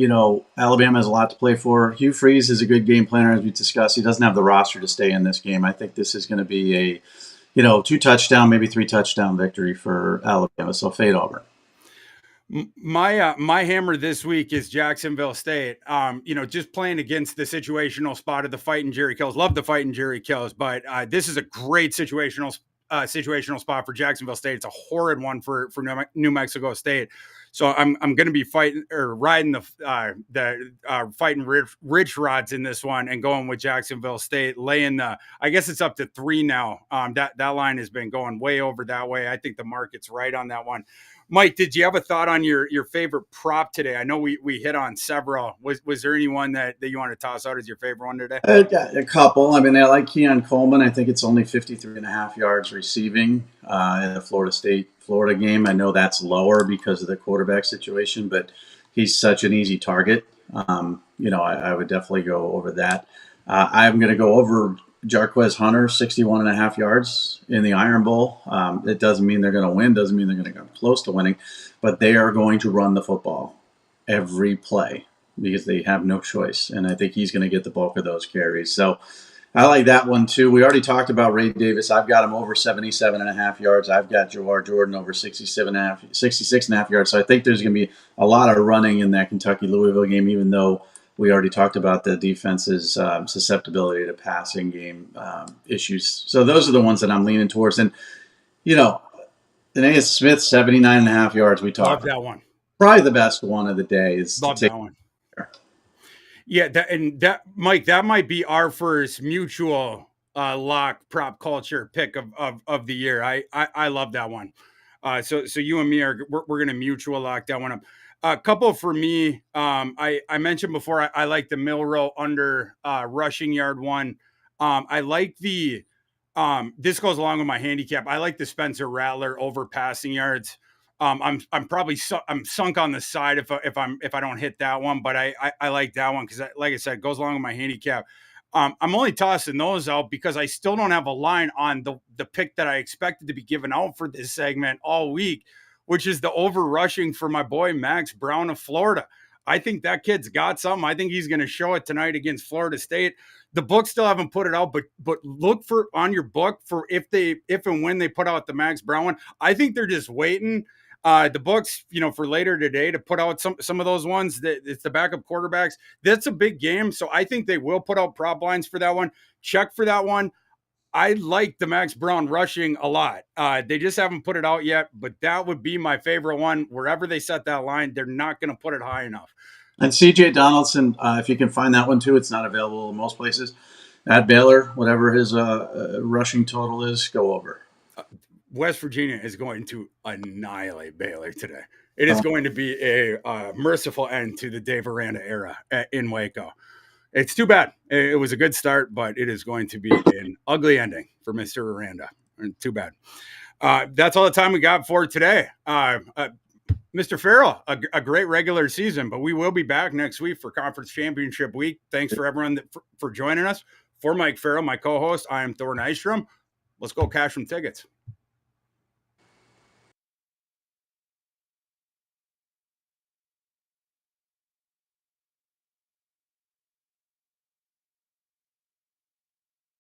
Alabama has a lot to play for. Hugh Freeze is a good game planner, as we discussed. He doesn't have the roster to stay in this game. I think this is going to be a, 2 touchdown, maybe 3 touchdown victory for Alabama. So fade Auburn. My hammer this week is Jacksonville State. Just playing against the situational spot of the fighting Jerry Kills. Love the fighting Jerry Kills, but this is a great situational spot for Jacksonville State. It's a horrid one for New Mexico State. So I'm going to be riding the fighting rich rods in this one and going with Jacksonville State, laying I guess it's up to 3 now. That line has been going way over that way. I think the market's right on that one. Mike, did you have a thought on your favorite prop today? I know we hit on several. Was there anyone that you want to toss out as your favorite one today? A couple. I mean, I like Keon Coleman. I think it's only 53.5 yards receiving in the Florida game. I know that's lower because of the quarterback situation, but he's such an easy target. I would definitely go over that. I'm going to go over Jarquez Hunter, 61.5 yards in the Iron Bowl. It doesn't mean they're going to win, doesn't mean they're going to come close to winning, but they are going to run the football every play because they have no choice. And I think he's going to get the bulk of those carries. So I like that one too. We already talked about Ray Davis. I've got him over 77.5 yards. I've got Jawar Jordan over 66.5 yards. So I think there's going to be a lot of running in that Kentucky Louisville game, even though we already talked about the defense's susceptibility to passing game issues. So those are the ones that I'm leaning towards. And, Aeneas Smith, 79.5 yards. We talked. Love that one. Probably the best one of the day is Love that one. Yeah, that Mike, that might be our first mutual lock prop culture pick of the year. I love that one. So you and me we're gonna mutual lock that one up. A couple for me. I mentioned before I like the Milrow under rushing yard one. I like the this goes along with my handicap. I like the Spencer Rattler over passing yards. I'm probably I'm sunk on the side if I don't hit that one, but I like that one because, like I said, it goes along with my handicap. I'm only tossing those out because I still don't have a line on the pick that I expected to be given out for this segment all week, which is the over rushing for my boy Max Brown of Florida. I think that kid's got something. I think he's going to show it tonight against Florida State. The book still haven't put it out, but look for on your book for if and when they put out the Max Brown one. I think they're just waiting. The books, for later today to put out some of those ones that it's the backup quarterbacks. That's a big game. So I think they will put out prop lines for that one. Check for that one. I like the Max Brown rushing a lot. They just haven't put it out yet, but that would be my favorite one. Wherever they set that line, they're not going to put it high enough. And CJ Donaldson, if you can find that one too, it's not available in most places. At Baylor, whatever his rushing total is, go over. West Virginia is going to annihilate Baylor today. It is going to be a merciful end to the Dave Aranda era in Waco. It's too bad. It was a good start, but it is going to be an ugly ending for Mr. Aranda. Too bad. That's all the time we got for today. Mr. Farrell, a great regular season, but we will be back next week for Conference Championship Week. Thanks for everyone for joining us. For Mike Farrell, my co-host, I am Thor Nystrom. Let's go cash some tickets.